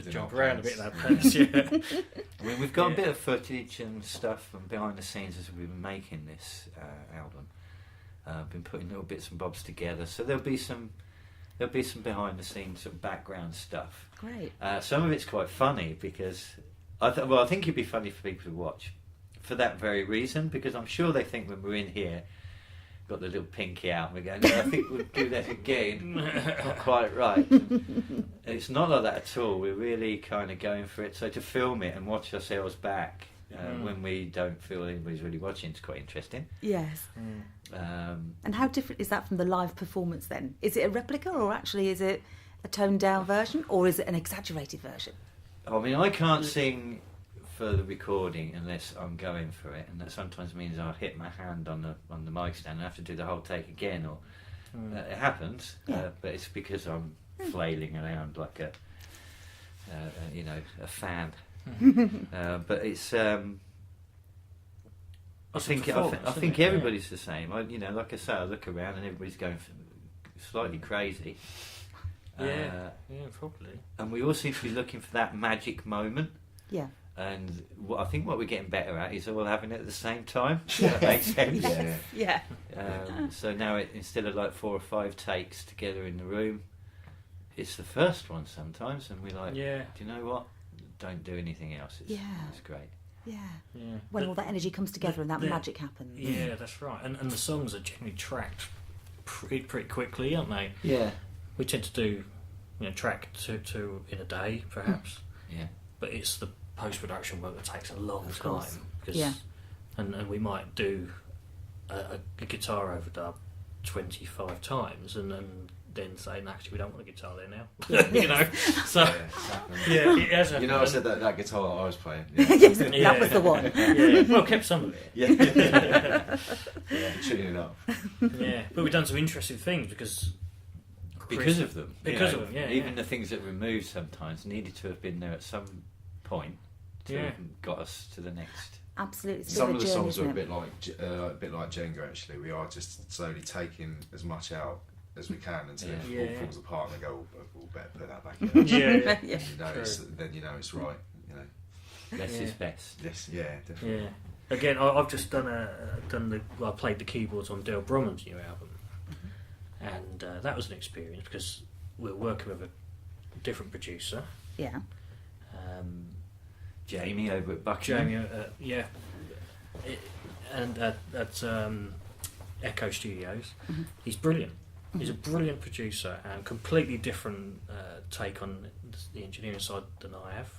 [SPEAKER 3] a bit in that place.
[SPEAKER 4] I mean, we've got a bit of footage and stuff from behind the scenes as we've been making this album. Been putting little bits and bobs together, so there'll be some behind the scenes sort of background stuff.
[SPEAKER 2] Great.
[SPEAKER 4] Some of it's quite funny because I think it'd be funny for people to watch for that very reason, because I'm sure they think when we're in here got the little pinky out, and we're going, no, I think we'll do that again. Not quite right. And it's not like that at all. We're really kind of going for it. So to film it and watch ourselves back when we don't feel anybody's really watching, it's quite interesting.
[SPEAKER 2] Yes. And how different is that from the live performance then? Is it a replica, or actually is it a toned down version, or is it an exaggerated version?
[SPEAKER 4] I mean, I can't sing for the recording unless I'm going for it, and that sometimes means I'll hit my hand on the mic stand and have to do the whole take again, or it happens, but it's because I'm flailing around like a fan. But it's I think everybody's the same. Like I say, I look around and everybody's going slightly crazy.
[SPEAKER 3] Yeah, probably.
[SPEAKER 4] And we all seem to be looking for that magic moment.
[SPEAKER 2] Yeah.
[SPEAKER 4] And I think what we're getting better at is all having it at the same time. That makes sense.
[SPEAKER 2] Yeah.
[SPEAKER 4] So now instead of like 4 or 5 takes together in the room, it's the first one sometimes, and we're like, do you know what? Don't do anything else. It's great.
[SPEAKER 2] Yeah. When all that energy comes together and that magic happens.
[SPEAKER 3] Yeah, that's right. And the songs are generally tracked pretty quickly, aren't they?
[SPEAKER 4] Yeah.
[SPEAKER 3] We tend to do, track two in a day, perhaps.
[SPEAKER 4] Yeah.
[SPEAKER 3] But it's the post-production work that takes a long
[SPEAKER 2] course.
[SPEAKER 3] time. Because, and we might do a guitar overdub 25 times and then say, no, actually, we don't want a guitar there now. So, it has happened.
[SPEAKER 5] I said that guitar I was playing.
[SPEAKER 2] Yes, that was the one.
[SPEAKER 3] Well, kept some of it.
[SPEAKER 5] Tuning it up.
[SPEAKER 3] Yeah, but we've done some interesting things because
[SPEAKER 4] of them. Even the things that we removed sometimes needed to have been there at some point to have got us to the next.
[SPEAKER 2] Absolutely.
[SPEAKER 5] Some of the songs are a bit like Jenga. Actually, we are just slowly taking as much out as we can until it all falls apart, and they go, we'll better put that back in. Then it's right.
[SPEAKER 4] Less is best.
[SPEAKER 5] Yes, definitely.
[SPEAKER 3] Yeah. Again, I've just I played the keyboards on Del Brumman's new album, and that was an experience because we were working with a different producer.
[SPEAKER 2] Yeah.
[SPEAKER 4] Jamie over at Buckingham.
[SPEAKER 3] And at Echo Studios. He's brilliant. He's a brilliant producer and completely different take on the engineering side than I have.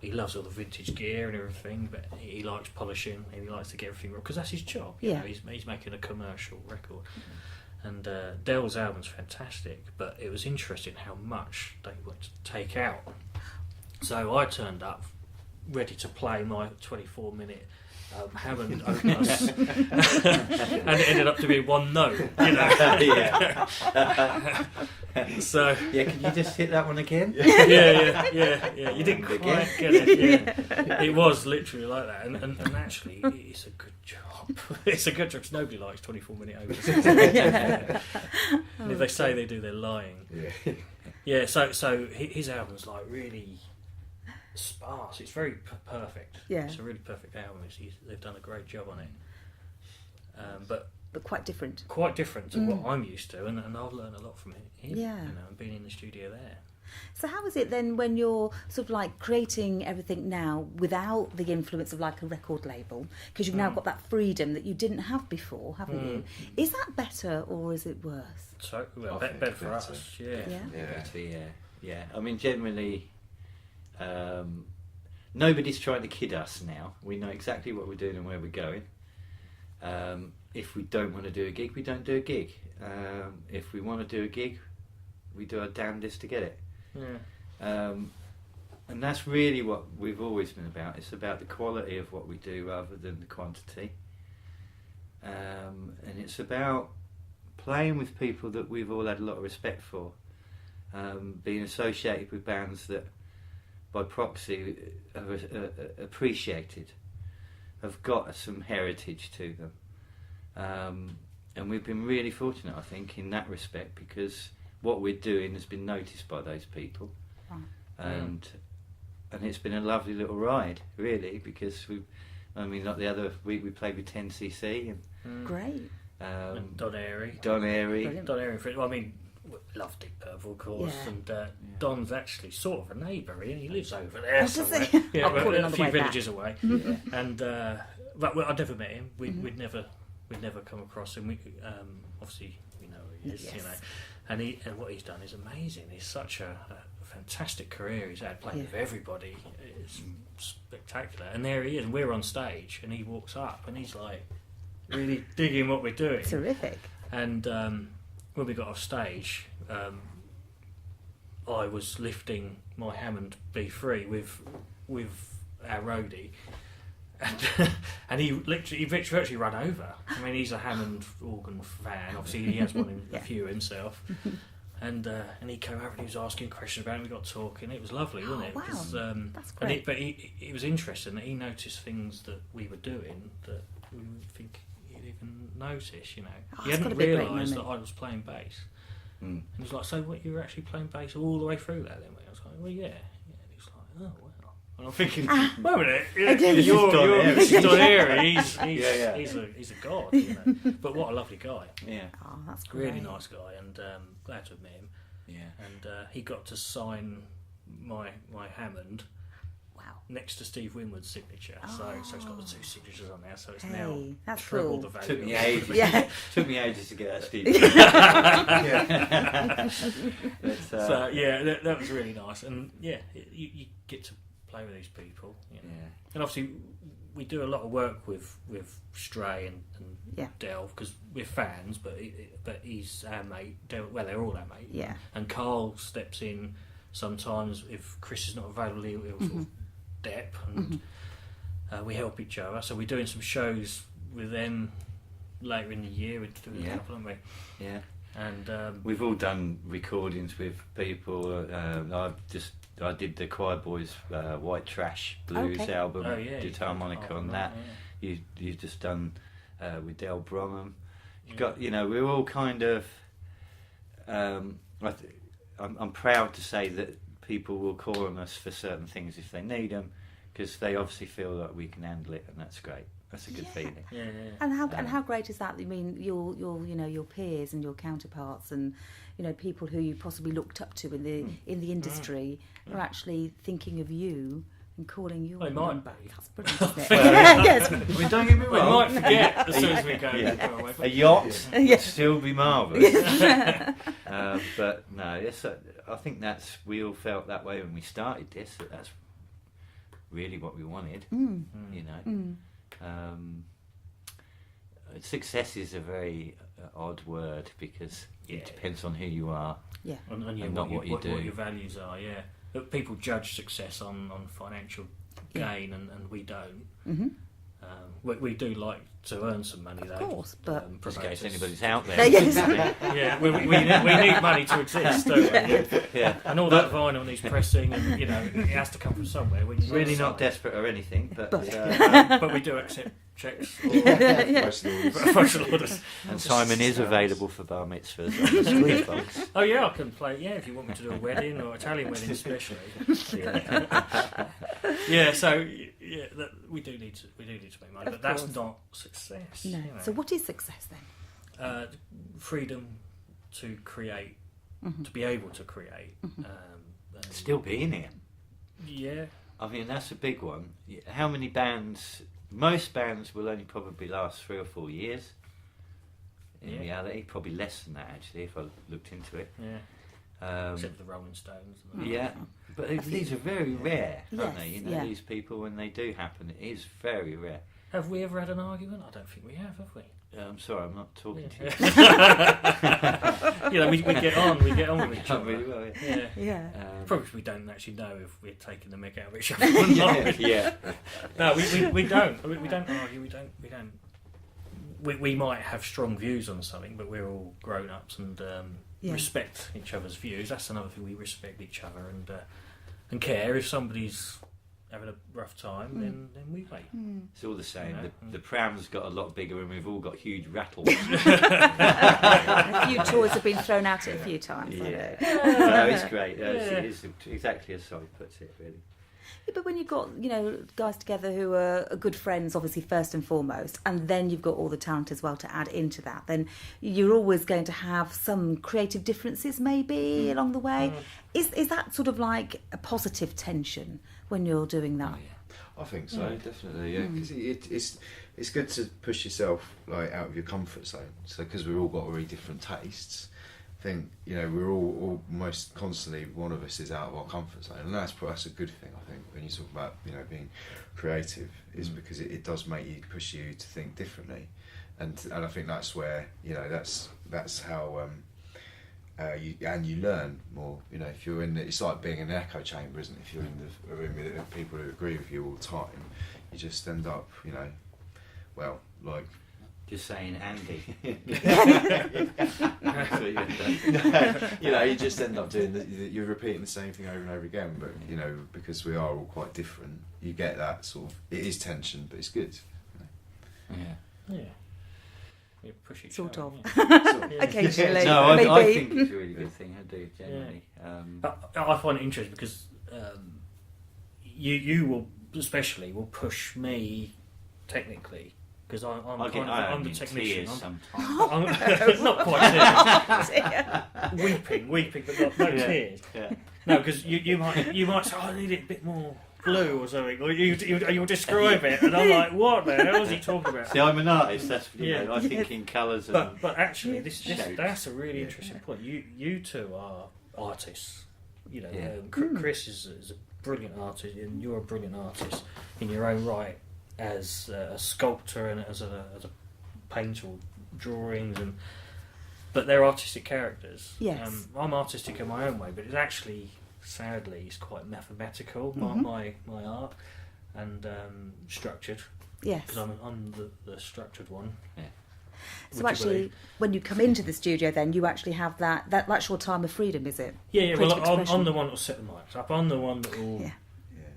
[SPEAKER 3] He loves all the vintage gear and everything, but he likes polishing and he likes to get everything right because that's his job. He's making a commercial record. And Del's album's fantastic, but it was interesting how much they wanted to take out. So I turned up ready to play my 24-minute Hammond opus, and it ended up to be one note. So
[SPEAKER 4] can you just hit that one again?
[SPEAKER 3] Yeah. You didn't quite get it. It was literally like that, and actually, it's a good job. It's a good job because nobody likes 24-minute opuses. And if they say they do, they're lying. So his album's like really sparse. It's very perfect. It's a really perfect album. They've done a great job on it. But
[SPEAKER 2] quite different.
[SPEAKER 3] Quite different to what I'm used to, and I've learned a lot from him. And being in the studio there.
[SPEAKER 2] So how is it then when you're sort of like creating everything now without the influence of like a record label? Because you've now got that freedom that you didn't have before, haven't you? Is that better or is it worse?
[SPEAKER 3] So better for us.
[SPEAKER 4] Yeah. I mean, generally. Nobody's trying to kid us now. We know exactly what we're doing and where we're going. If we don't want to do a gig, we don't do a gig. If we want to do a gig, we do our damnedest to get it. And that's really what we've always been about. It's about the quality of what we do rather than the quantity. And it's about playing with people that we've all had a lot of respect for. Being associated with bands that by proxy are appreciated, have got some heritage to them, and we've been really fortunate, I think, in that respect, because what we're doing has been noticed by those people, and it's been a lovely little ride, really, because like the other week we played with 10cc and
[SPEAKER 2] great,
[SPEAKER 3] and Don Airy.
[SPEAKER 2] Brilliant.
[SPEAKER 3] Love Deep Purple, of course, and Don's actually sort of a neighbour, and he lives over there
[SPEAKER 2] I'll
[SPEAKER 3] somewhere.
[SPEAKER 2] call him on
[SPEAKER 3] a
[SPEAKER 2] the
[SPEAKER 3] few
[SPEAKER 2] way
[SPEAKER 3] villages away. And but I'd never met him. We'd never we'd never come across him. We obviously we know who he is,
[SPEAKER 2] Yes.
[SPEAKER 3] you know, and what he's done is amazing. He's such a fantastic career he's had, playing with everybody. It's spectacular. And there he is, and we're on stage, and he walks up, and he's like really digging what we're doing.
[SPEAKER 2] Terrific.
[SPEAKER 3] And when we got off stage, I was lifting my Hammond B3 with our roadie, and he virtually ran over. I mean, he's a Hammond organ fan. Obviously, he has one in a few himself. And he came over and he was asking questions about it. We got talking. It was lovely, wasn't it?
[SPEAKER 2] Wow,
[SPEAKER 3] 'Cause,
[SPEAKER 2] that's great.
[SPEAKER 3] But it was interesting that he noticed things that we were doing that we would think he'd even notice. You know, he
[SPEAKER 2] it's
[SPEAKER 3] hadn't
[SPEAKER 2] gotta be a great
[SPEAKER 3] realised that
[SPEAKER 2] moment.
[SPEAKER 3] I was playing bass. And he was like, "So what? You were actually playing bass all the way through that?" Then I was like, "Well, yeah." And he was like, "Oh well." And I'm thinking, wait a minute, you're Don Airy. He's a god, you know. But what a lovely guy.
[SPEAKER 4] Yeah.
[SPEAKER 2] Oh, that's great.
[SPEAKER 3] Really nice guy, and glad to have met him.
[SPEAKER 4] Yeah.
[SPEAKER 3] And he got to sign my Hammond
[SPEAKER 2] Wow.
[SPEAKER 3] next to Steve Winwood's signature. So it's got the two signatures on there. So it's
[SPEAKER 2] Hey,
[SPEAKER 3] now
[SPEAKER 2] that's
[SPEAKER 3] triple
[SPEAKER 2] cool.
[SPEAKER 3] the value.
[SPEAKER 4] Took me
[SPEAKER 3] of it.
[SPEAKER 4] ages.
[SPEAKER 2] Yeah.
[SPEAKER 4] Took me ages to get that Steve. But,
[SPEAKER 3] So yeah, that was really nice, and yeah, you get to play with these people. You know.
[SPEAKER 4] yeah.
[SPEAKER 3] And obviously, we do a lot of work with Stray and
[SPEAKER 2] Yeah.
[SPEAKER 3] Del because we're fans, but he's our mate. Del, well, they're all our mate.
[SPEAKER 2] Yeah.
[SPEAKER 3] And Carl steps in sometimes if Chris is not available. He'll sort of step, and we help each other. So we're doing some shows with them later in the year. We're doing a couple, aren't we?
[SPEAKER 4] Yeah.
[SPEAKER 3] And
[SPEAKER 4] We've all done recordings with people. I did the Choir Boys White Trash Blues album.
[SPEAKER 3] Oh, yeah,
[SPEAKER 4] did harmonica on that.
[SPEAKER 3] Yeah.
[SPEAKER 4] You've just done with Del Bromham. You've got, you know, we're all kind of. I'm proud to say that people will call on us for certain things if they need them, because they obviously feel that we can handle it, and that's great. That's a good feeling.
[SPEAKER 3] Yeah.
[SPEAKER 2] And how great is that? I mean, your your peers and your counterparts, and you know, people who you possibly looked up to in the industry are actually thinking of you and calling you.
[SPEAKER 3] They might
[SPEAKER 2] back.
[SPEAKER 3] be.
[SPEAKER 2] That's brilliant, isn't it? Yes.
[SPEAKER 4] I mean, don't get me
[SPEAKER 3] We
[SPEAKER 4] wrong.
[SPEAKER 3] might forget as soon as we go.
[SPEAKER 4] Yeah.
[SPEAKER 3] go away.
[SPEAKER 4] A yacht would still be marvellous. But no, I think we all felt that way when we started this. That's really what we wanted. You know. Success is a very odd word because it depends on who you are.
[SPEAKER 2] Yeah.
[SPEAKER 3] And
[SPEAKER 4] not what you do.
[SPEAKER 3] What your values are, yeah. But people judge success on financial gain, and we don't. We do like to earn some money, though.
[SPEAKER 2] Of course, but
[SPEAKER 4] Just in case anybody's out there.
[SPEAKER 3] yeah, we need money to exist, don't we?
[SPEAKER 4] Yeah.
[SPEAKER 3] And all that vinyl needs pressing, and you know, it has to come from somewhere.
[SPEAKER 4] Really not desperate or anything, but
[SPEAKER 3] but we do accept checks or postal orders.
[SPEAKER 4] and Simon is available for bar mitzvahs on the street, folks.
[SPEAKER 3] Oh yeah, I can play. Yeah, if you want me to do a wedding or Italian wedding, especially. Yeah. So yeah, we do need to make money, but that's not success.
[SPEAKER 2] no.
[SPEAKER 3] You know.
[SPEAKER 2] So what is success then?
[SPEAKER 3] Freedom to create, to be able to create.
[SPEAKER 4] Still being here.
[SPEAKER 3] Yeah.
[SPEAKER 4] I mean, that's a big one. How many bands? Most bands will only probably last 3 or 4 years. In reality, probably less than that actually, if I looked into it.
[SPEAKER 3] Yeah. Except for the Rolling Stones.
[SPEAKER 4] Yeah, but these are very rare, aren't
[SPEAKER 2] Yes,
[SPEAKER 4] they? You know,
[SPEAKER 2] yeah.
[SPEAKER 4] these people, when they do happen, it is very rare.
[SPEAKER 3] Have we ever had an argument? I don't think we have we?
[SPEAKER 4] I'm sorry, I'm not talking to you.
[SPEAKER 3] You know, we get on with each
[SPEAKER 4] Not
[SPEAKER 3] other.
[SPEAKER 4] really well, yeah.
[SPEAKER 2] Yeah.
[SPEAKER 3] Probably 'cause we don't actually know if we're taking the mick out of each other or not.
[SPEAKER 4] Yeah.
[SPEAKER 3] No, we don't. We don't argue. We don't. We might have strong views on something, but we're all grown ups and respect each other's views. That's another thing. We respect each other and care. If somebody's having a rough time, then we wait.
[SPEAKER 4] It's all the same.
[SPEAKER 3] You know?
[SPEAKER 4] The pram's got a lot bigger and we've all got huge rattles.
[SPEAKER 2] A few toys have been thrown at it a few times.
[SPEAKER 4] Yeah. No, it's great. It is exactly as Solly puts it, really.
[SPEAKER 2] Yeah, but when you've got, guys together who are good friends, obviously first and foremost, and then you've got all the talent as well to add into that, then you're always going to have some creative differences maybe along the way. Is that sort of like a positive tension when you're doing that?
[SPEAKER 5] Oh, yeah. I think so, definitely, yeah. Because it's good to push yourself like out of your comfort zone. So because we've all got really different tastes, I think we're all almost constantly, one of us is out of our comfort zone, and that's a good thing. I think when you talk about being creative, is because it does push you to think differently, and I think that's where that's how you learn more. If you're it's like being in an echo chamber, isn't it? If you're in a room with people who agree with you all the time, you just end up
[SPEAKER 4] Just saying, Andy.
[SPEAKER 5] You just end up doing you're repeating the same thing over and over again. But because we are all quite different, you get that sort of. It is tension, but it's good.
[SPEAKER 3] Yeah. You push each
[SPEAKER 2] Sort
[SPEAKER 3] other,
[SPEAKER 2] of.
[SPEAKER 3] yeah.
[SPEAKER 2] Occasionally.
[SPEAKER 4] No, I
[SPEAKER 2] maybe.
[SPEAKER 4] think it's a really good thing. I do generally.
[SPEAKER 3] I find it interesting because you will especially push me technically. Because I'm the technician.
[SPEAKER 4] Sometimes.
[SPEAKER 3] Not quite tears. weeping, but no tears.
[SPEAKER 4] Yeah.
[SPEAKER 3] No, because you might say, I need it a bit more blue or something, or you'll describe it, and I'm like, what the hell is he talking about?
[SPEAKER 4] See, I'm an artist. That's I think in colours.
[SPEAKER 3] But actually, that's a really interesting point. You two are artists. Chris is a brilliant artist, and you're a brilliant artist in your own right. As a sculptor and as a painter, drawings, but they're artistic characters.
[SPEAKER 2] Yes.
[SPEAKER 3] I'm artistic in my own way, but it's actually, sadly, it's quite mathematical. My art and structured.
[SPEAKER 2] Yes.
[SPEAKER 3] Because I'm the structured one. Yeah.
[SPEAKER 2] So actually, when you come into the studio, then you actually have that's your time of freedom, is it?
[SPEAKER 3] Yeah. Well, I'm the one that will set the mics up. I'm the one that will.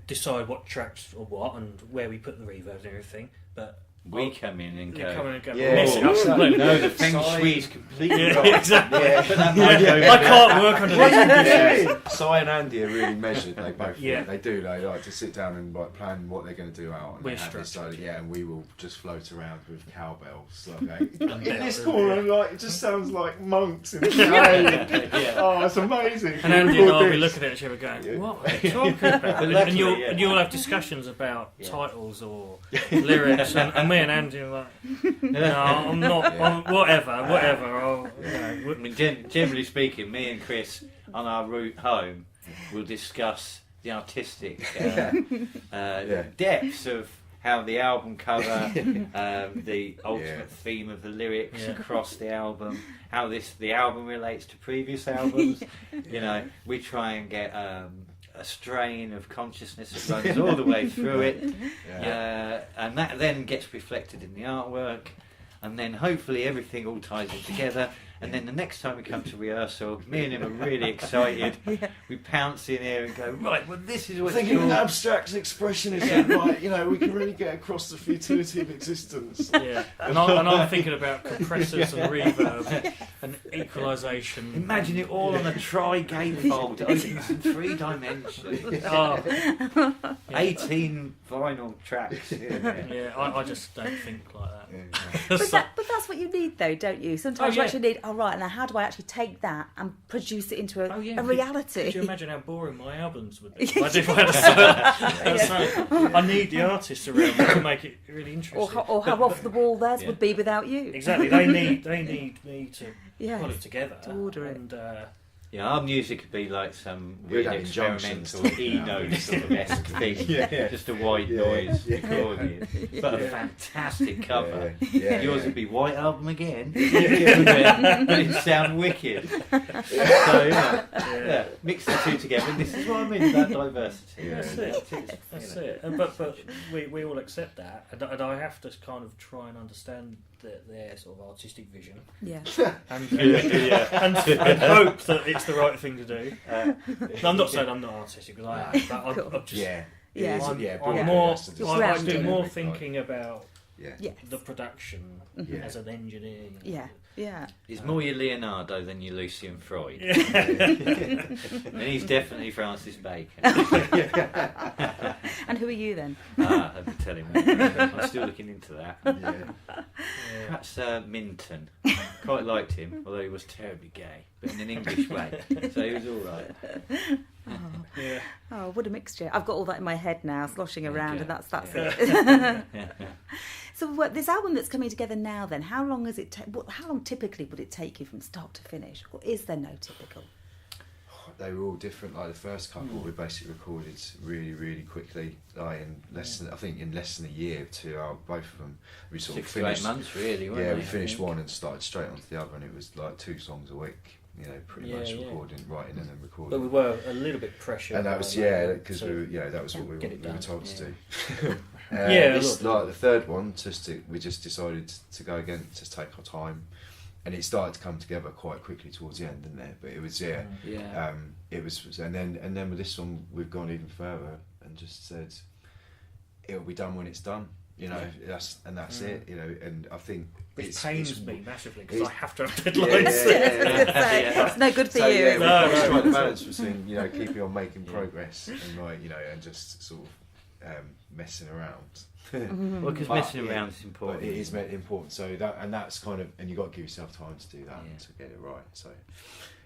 [SPEAKER 3] Decide what tracks or what and where we put the reverb and everything, but
[SPEAKER 4] we come in and go.
[SPEAKER 3] Mess it up completely.
[SPEAKER 4] No, the feng shui is completely wrong.
[SPEAKER 3] Exactly.
[SPEAKER 5] Yeah.
[SPEAKER 3] I can't work under these conditions.
[SPEAKER 5] Si and Andy are really measured. They both. They do. They like to sit down and plan what they're going to do out. And
[SPEAKER 3] we're
[SPEAKER 5] structured. And we will just float around with cowbells. In this corner, it just sounds like monks in the cave. Oh, it's amazing.
[SPEAKER 3] And Andy and I'll be looking at each other going, what are you talking about? And you'll have discussions about titles or lyrics, and me and Andy are like, no, I'm not. Whatever.
[SPEAKER 4] I mean, generally speaking, me and Chris on our route home will discuss the artistic depths of how the album cover, the ultimate theme of the lyrics across the album, how the album relates to previous albums. We try and get a strain of consciousness that runs all the way through it, and that then gets reflected in the artwork, and then hopefully everything all ties in together. And then the next time we come to rehearsal, me and him are really excited. We pounce in here and go, right, well, this is what
[SPEAKER 5] thinking abstract expressionism, we can really get across the futility of existence.
[SPEAKER 3] Yeah, and I'm thinking about compressors and reverb and equalisation.
[SPEAKER 4] Imagine it all on a tri-gatefold, opens in 3 dimensions. 18 vinyl tracks.
[SPEAKER 3] I just don't think like that.
[SPEAKER 2] But that's what you need, though, don't you? Sometimes you actually need. Right, now how do I actually take that and produce it into a reality?
[SPEAKER 3] Could you imagine how boring my albums would be? If I had a song. I need the artists around me to make it really interesting.
[SPEAKER 2] Or how off the wall theirs would be without you.
[SPEAKER 3] Exactly, they need me to put it together.
[SPEAKER 2] To order it.
[SPEAKER 3] And,
[SPEAKER 4] our music could be like some weird experimental E-note sort of esque thing, just a white noise recording, but a fantastic cover. Yours would be White Album again, but it'd sound wicked. So mix the two together, and this is what I mean about diversity.
[SPEAKER 3] That's it. But we all accept that, and I have to kind of try and understand their sort of artistic vision. And hope that it's the right thing to do. I'm not saying I'm not artistic, because I am, but I'm just... I do more thinking about the production as an engineer.
[SPEAKER 4] He's more your Leonardo than your Lucian Freud. And he's definitely Francis Bacon.
[SPEAKER 2] And who are you then?
[SPEAKER 4] I'll be telling you. I'm still looking into that. Perhaps Minton. Quite liked him, although he was terribly gay, but in an English way. So he was all right.
[SPEAKER 2] Oh, what a mixture. I've got all that in my head now, sloshing around, and that's it. So this album that's coming together now then, how long typically would it take you from start to finish? Or is there no typical?
[SPEAKER 5] They were all different. Like the first couple, we basically recorded really, really quickly. Like in less than a year to both of them. We sort
[SPEAKER 4] 6
[SPEAKER 5] of finished.
[SPEAKER 4] to 8 months, really. Weren't
[SPEAKER 5] We
[SPEAKER 4] they,
[SPEAKER 5] finished one and started straight onto the other, and it was like 2 songs a week. Pretty much recording, writing, and then recording.
[SPEAKER 3] But we were a little bit pressured.
[SPEAKER 5] And that was because that was what we were told to do. Like the third one, we just decided to go again, just take our time. And it started to come together quite quickly towards the end, didn't it? But it was it was, and then with this one we've gone even further and just said it'll be done when it's done. That's it. And I think
[SPEAKER 3] it pains me massively because I have to have deadlines.
[SPEAKER 2] It's no good for you.
[SPEAKER 5] We strike the balance between keeping on making progress and and just sort of messing around.
[SPEAKER 4] Well, because messing around is important.
[SPEAKER 5] It is important. So that's kind of, and you've got to give yourself time to do that to get it right. So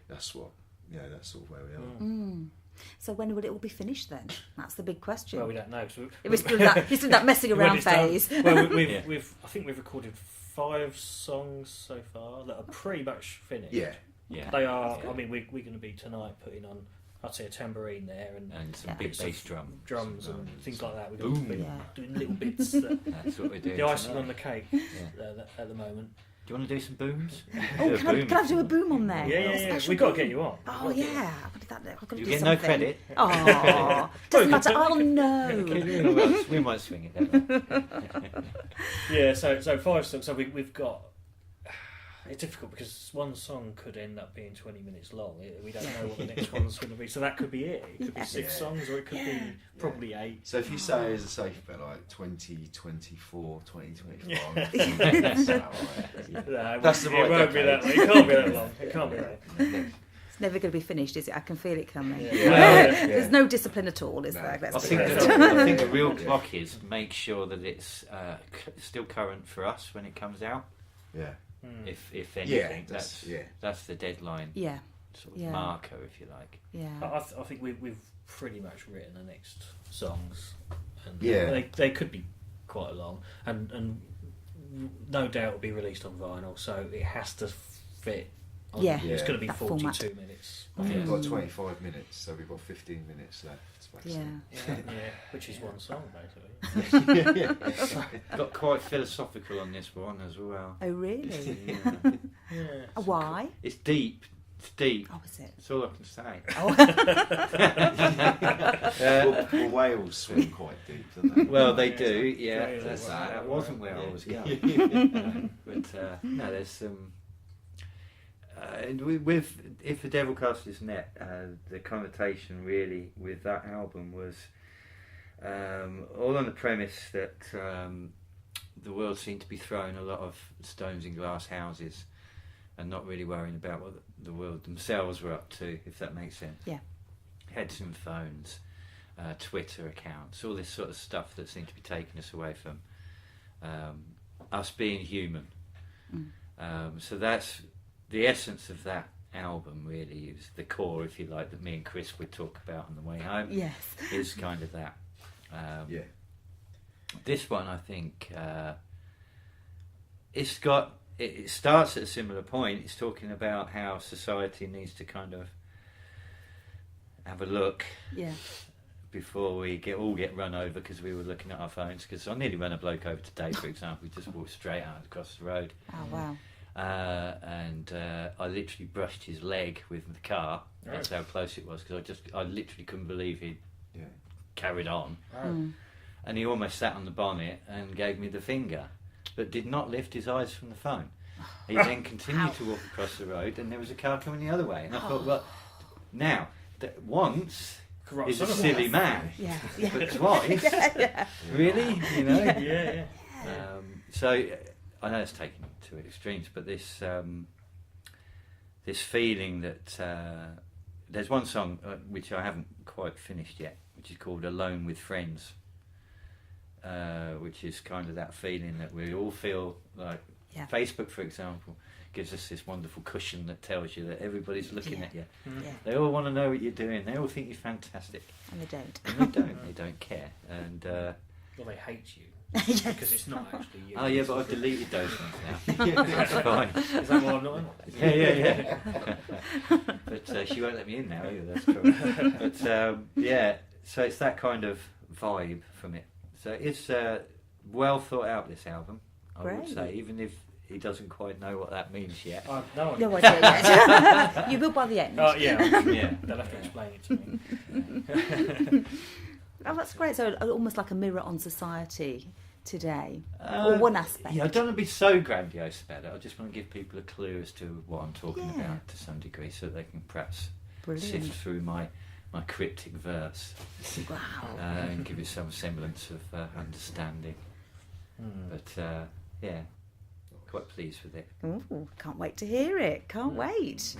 [SPEAKER 5] that's what that's sort of where we are.
[SPEAKER 2] So when will it all be finished then? That's the big question.
[SPEAKER 3] Well, we don't know.
[SPEAKER 2] We're still in that messing around phase.
[SPEAKER 3] Well, I think we've recorded 5 songs so far that are pretty much finished.
[SPEAKER 4] Yeah.
[SPEAKER 3] They are. I mean, we're going to be tonight putting on, I'd say, a tambourine there and
[SPEAKER 4] some big bass
[SPEAKER 3] drums and things like that. We're going to be doing little bits.
[SPEAKER 4] That's what we're doing.
[SPEAKER 3] The icing on the cake at the moment.
[SPEAKER 4] Do you want to do some booms?
[SPEAKER 2] Can I do a boom on there?
[SPEAKER 3] Yeah. We've got to get you on.
[SPEAKER 2] Oh yeah, I've got to
[SPEAKER 4] You
[SPEAKER 2] do
[SPEAKER 4] get
[SPEAKER 2] something.
[SPEAKER 4] no credit.
[SPEAKER 2] Oh, doesn't matter. I'll know.
[SPEAKER 4] We might swing it.
[SPEAKER 3] Yeah. So 5 songs. So we've got. It's difficult because one song could end up being 20 minutes long. We don't know what the next one's going to be. So that could be it. It could be 6 songs, or it could be probably 8.
[SPEAKER 5] So if you say as a safe bet, like 2024, 2025, that's the right.
[SPEAKER 3] It won't be that long. It can't be that long. It can't be that long.
[SPEAKER 2] It's never going to be finished, is it? I can feel it coming.
[SPEAKER 3] There's
[SPEAKER 2] no discipline at all, is there?
[SPEAKER 4] I think the real clock is make sure that it's still current for us when it comes out.
[SPEAKER 5] Yeah.
[SPEAKER 4] If anything, that's the deadline. Sort of marker, if you like.
[SPEAKER 3] I think we've pretty much written the next songs, and they could be quite long, and no doubt will be released on vinyl, so it has to fit. It's going to be 42 minutes.
[SPEAKER 5] We've got 25 minutes, so we've got 15 minutes left.
[SPEAKER 3] Which is one song basically.
[SPEAKER 4] Got quite philosophical on this one as well.
[SPEAKER 2] Oh really?
[SPEAKER 3] Yeah.
[SPEAKER 2] Why?
[SPEAKER 4] It's deep. It's deep.
[SPEAKER 2] Oh, is it?
[SPEAKER 4] That's all I can say.
[SPEAKER 5] Well, whales swim quite deep, don't they?
[SPEAKER 4] Well, they do. Yeah, that wasn't where I was going. But no, there's some. With If the Devil Cast His Net, the connotation really with that album was all on the premise that the world seemed to be throwing a lot of stones in glass houses and not really worrying about what the world themselves were up to, if that makes sense.
[SPEAKER 2] Yeah.
[SPEAKER 4] Heads and phones, Twitter accounts, all this sort of stuff that seemed to be taking us away from us being human. So that's the essence of that album, really, is the core, if you like, that me and Chris would talk about on the way home.
[SPEAKER 2] Yes.
[SPEAKER 4] Is kind of that. This one, I think, it starts at a similar point. It's talking about how society needs to kind of have a look before we all get run over because we were looking at our phones. Because I nearly ran a bloke over today, for example. We just walked straight out across the road.
[SPEAKER 2] Oh, wow.
[SPEAKER 4] And I literally brushed his leg with the car. That's how close it was, because I literally couldn't believe he'd carried on. And he almost sat on the bonnet and gave me the finger, but did not lift his eyes from the phone. He then continued to walk across the road, and there was a car coming the other way. And I thought, well, now, once he's a silly man, but twice, really, you know? So I know it's taken to extremes, but this this feeling that there's one song which I haven't quite finished yet, which is called "Alone with Friends," which is kind of that feeling that we all feel like.
[SPEAKER 2] Yeah.
[SPEAKER 4] Facebook, for example, gives us this wonderful cushion that tells you that everybody's looking at you.
[SPEAKER 2] Yeah.
[SPEAKER 4] They all want to know what you're doing. They all think you're fantastic.
[SPEAKER 2] And they don't.
[SPEAKER 4] And they don't. They don't care. And
[SPEAKER 3] Well, they hate you
[SPEAKER 2] Yes.
[SPEAKER 3] because it's not actually you.
[SPEAKER 4] oh yeah, but I've deleted those ones now. That's fine.
[SPEAKER 3] Is that why I'm not in?
[SPEAKER 4] Yeah. But she won't let me in now either. That's true. But yeah, so it's that kind of vibe from it. So it's well thought out, this album. I would
[SPEAKER 2] Great.
[SPEAKER 4] say, even if he doesn't quite know what that means yet.
[SPEAKER 3] No
[SPEAKER 2] No
[SPEAKER 3] idea.
[SPEAKER 2] idea yet. You will by the end.
[SPEAKER 3] Oh yeah,
[SPEAKER 4] Yeah.
[SPEAKER 3] they'll have to explain it to me.
[SPEAKER 2] Oh, that's great. So almost like a mirror on society today, or one aspect.
[SPEAKER 4] Yeah, I don't want to be so grandiose about it. I just want to give people a clue as to what I'm talking
[SPEAKER 2] Yeah.
[SPEAKER 4] about to some degree, so they can perhaps
[SPEAKER 2] Brilliant.
[SPEAKER 4] sift through my cryptic verse
[SPEAKER 2] Wow.
[SPEAKER 4] and give it some semblance of understanding. But yeah, quite pleased with it.
[SPEAKER 2] Ooh, can't wait to hear it. Can't wait.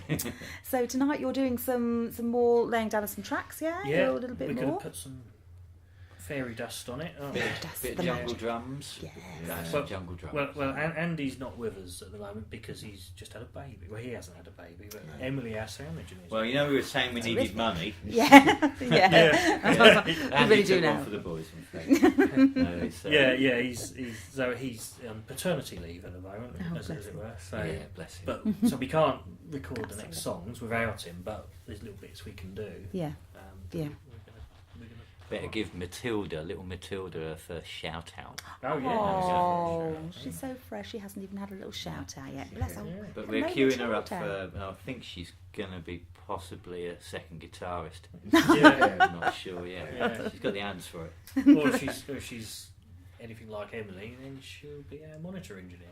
[SPEAKER 2] So tonight you're doing some more laying down of some tracks, yeah?
[SPEAKER 3] Yeah,
[SPEAKER 2] a little bit
[SPEAKER 3] we could
[SPEAKER 2] more.
[SPEAKER 3] have put some fairy dust on it.
[SPEAKER 2] Dust,
[SPEAKER 4] Bit
[SPEAKER 2] the
[SPEAKER 4] of jungle
[SPEAKER 2] magic.
[SPEAKER 4] drums.
[SPEAKER 2] Yes.
[SPEAKER 4] Nice
[SPEAKER 3] Well-
[SPEAKER 4] jungle drums.
[SPEAKER 3] Well, Andy's not with us at the moment because he's just had a baby. Well, he hasn't had a baby, but Emily, our sound engineer.
[SPEAKER 4] Well, you know, we were saying we needed
[SPEAKER 2] terrific.
[SPEAKER 4] money.
[SPEAKER 2] Yeah, yeah.
[SPEAKER 4] And
[SPEAKER 2] really
[SPEAKER 4] he
[SPEAKER 2] do
[SPEAKER 4] took
[SPEAKER 2] now.
[SPEAKER 4] one for the boys, in fact. No, it's,
[SPEAKER 3] yeah, he's on paternity leave at the moment,
[SPEAKER 2] Oh,
[SPEAKER 3] as
[SPEAKER 2] bless
[SPEAKER 3] it
[SPEAKER 2] him.
[SPEAKER 3] were. So,
[SPEAKER 4] yeah, bless him.
[SPEAKER 3] but so we can't record the next songs without him. But there's little bits we can do.
[SPEAKER 2] Yeah. Yeah.
[SPEAKER 3] We're gonna
[SPEAKER 4] Better give little Matilda, her first shout out.
[SPEAKER 3] Oh yeah.
[SPEAKER 2] Oh, she's so fresh. She hasn't even had a little shout out yet. Bless her.
[SPEAKER 3] Yeah.
[SPEAKER 4] But
[SPEAKER 2] Maybe
[SPEAKER 4] we're queuing her up
[SPEAKER 2] Matilda.
[SPEAKER 4] for. I think she's going to be possibly a second guitarist.
[SPEAKER 3] Yeah.
[SPEAKER 4] I'm not sure yet.
[SPEAKER 3] Yeah.
[SPEAKER 4] She's got the hands for it.
[SPEAKER 3] Or if she's anything like Emily, then she'll be our monitor engineer.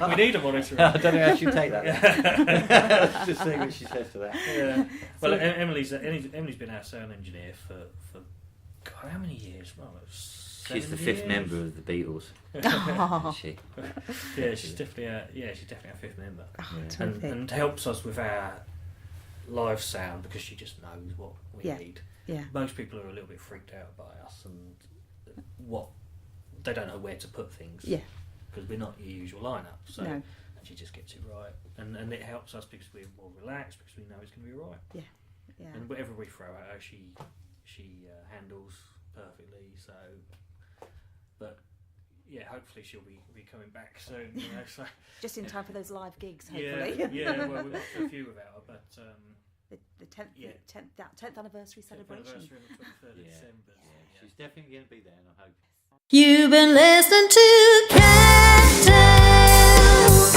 [SPEAKER 3] We need a monitor
[SPEAKER 4] I
[SPEAKER 3] engineer.
[SPEAKER 4] don't know how she'll take that. Just see what she says to that.
[SPEAKER 3] Yeah. Well, Emily's been our sound engineer for God, how many years? Well,
[SPEAKER 4] She's the fifth member of the Beatles.
[SPEAKER 2] Oh,
[SPEAKER 4] She.
[SPEAKER 3] Yeah, she's definitely our fifth member, and,
[SPEAKER 2] terrific.
[SPEAKER 3] and helps us with our live sound because she just knows what we
[SPEAKER 2] Yeah.
[SPEAKER 3] need.
[SPEAKER 2] Yeah.
[SPEAKER 3] Most people are a little bit freaked out by us and what they don't know where to put things.
[SPEAKER 2] Yeah.
[SPEAKER 3] Because we're not your usual lineup. So
[SPEAKER 2] No.
[SPEAKER 3] and she just gets it right, and it helps us because we're more relaxed because we know it's going to be right.
[SPEAKER 2] Yeah. Yeah.
[SPEAKER 3] And whatever we throw at her, she handles perfectly. So, but yeah, hopefully she'll be coming back soon. You know, so
[SPEAKER 2] Just in time for those live gigs,
[SPEAKER 3] yeah,
[SPEAKER 2] hopefully.
[SPEAKER 3] yeah. Well, we've got a few without her, but
[SPEAKER 2] The 10th,
[SPEAKER 3] Yeah.
[SPEAKER 2] 10th anniversary celebration.
[SPEAKER 3] anniversary on the 23rd of
[SPEAKER 4] Yeah.
[SPEAKER 3] December.
[SPEAKER 4] Yeah, she's definitely going to be there, and I hope.
[SPEAKER 1] You've been listening to Cat Tales.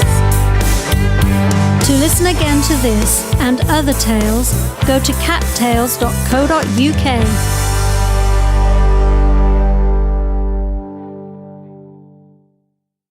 [SPEAKER 1] To listen again to this and other tales, go to cattales.co.uk.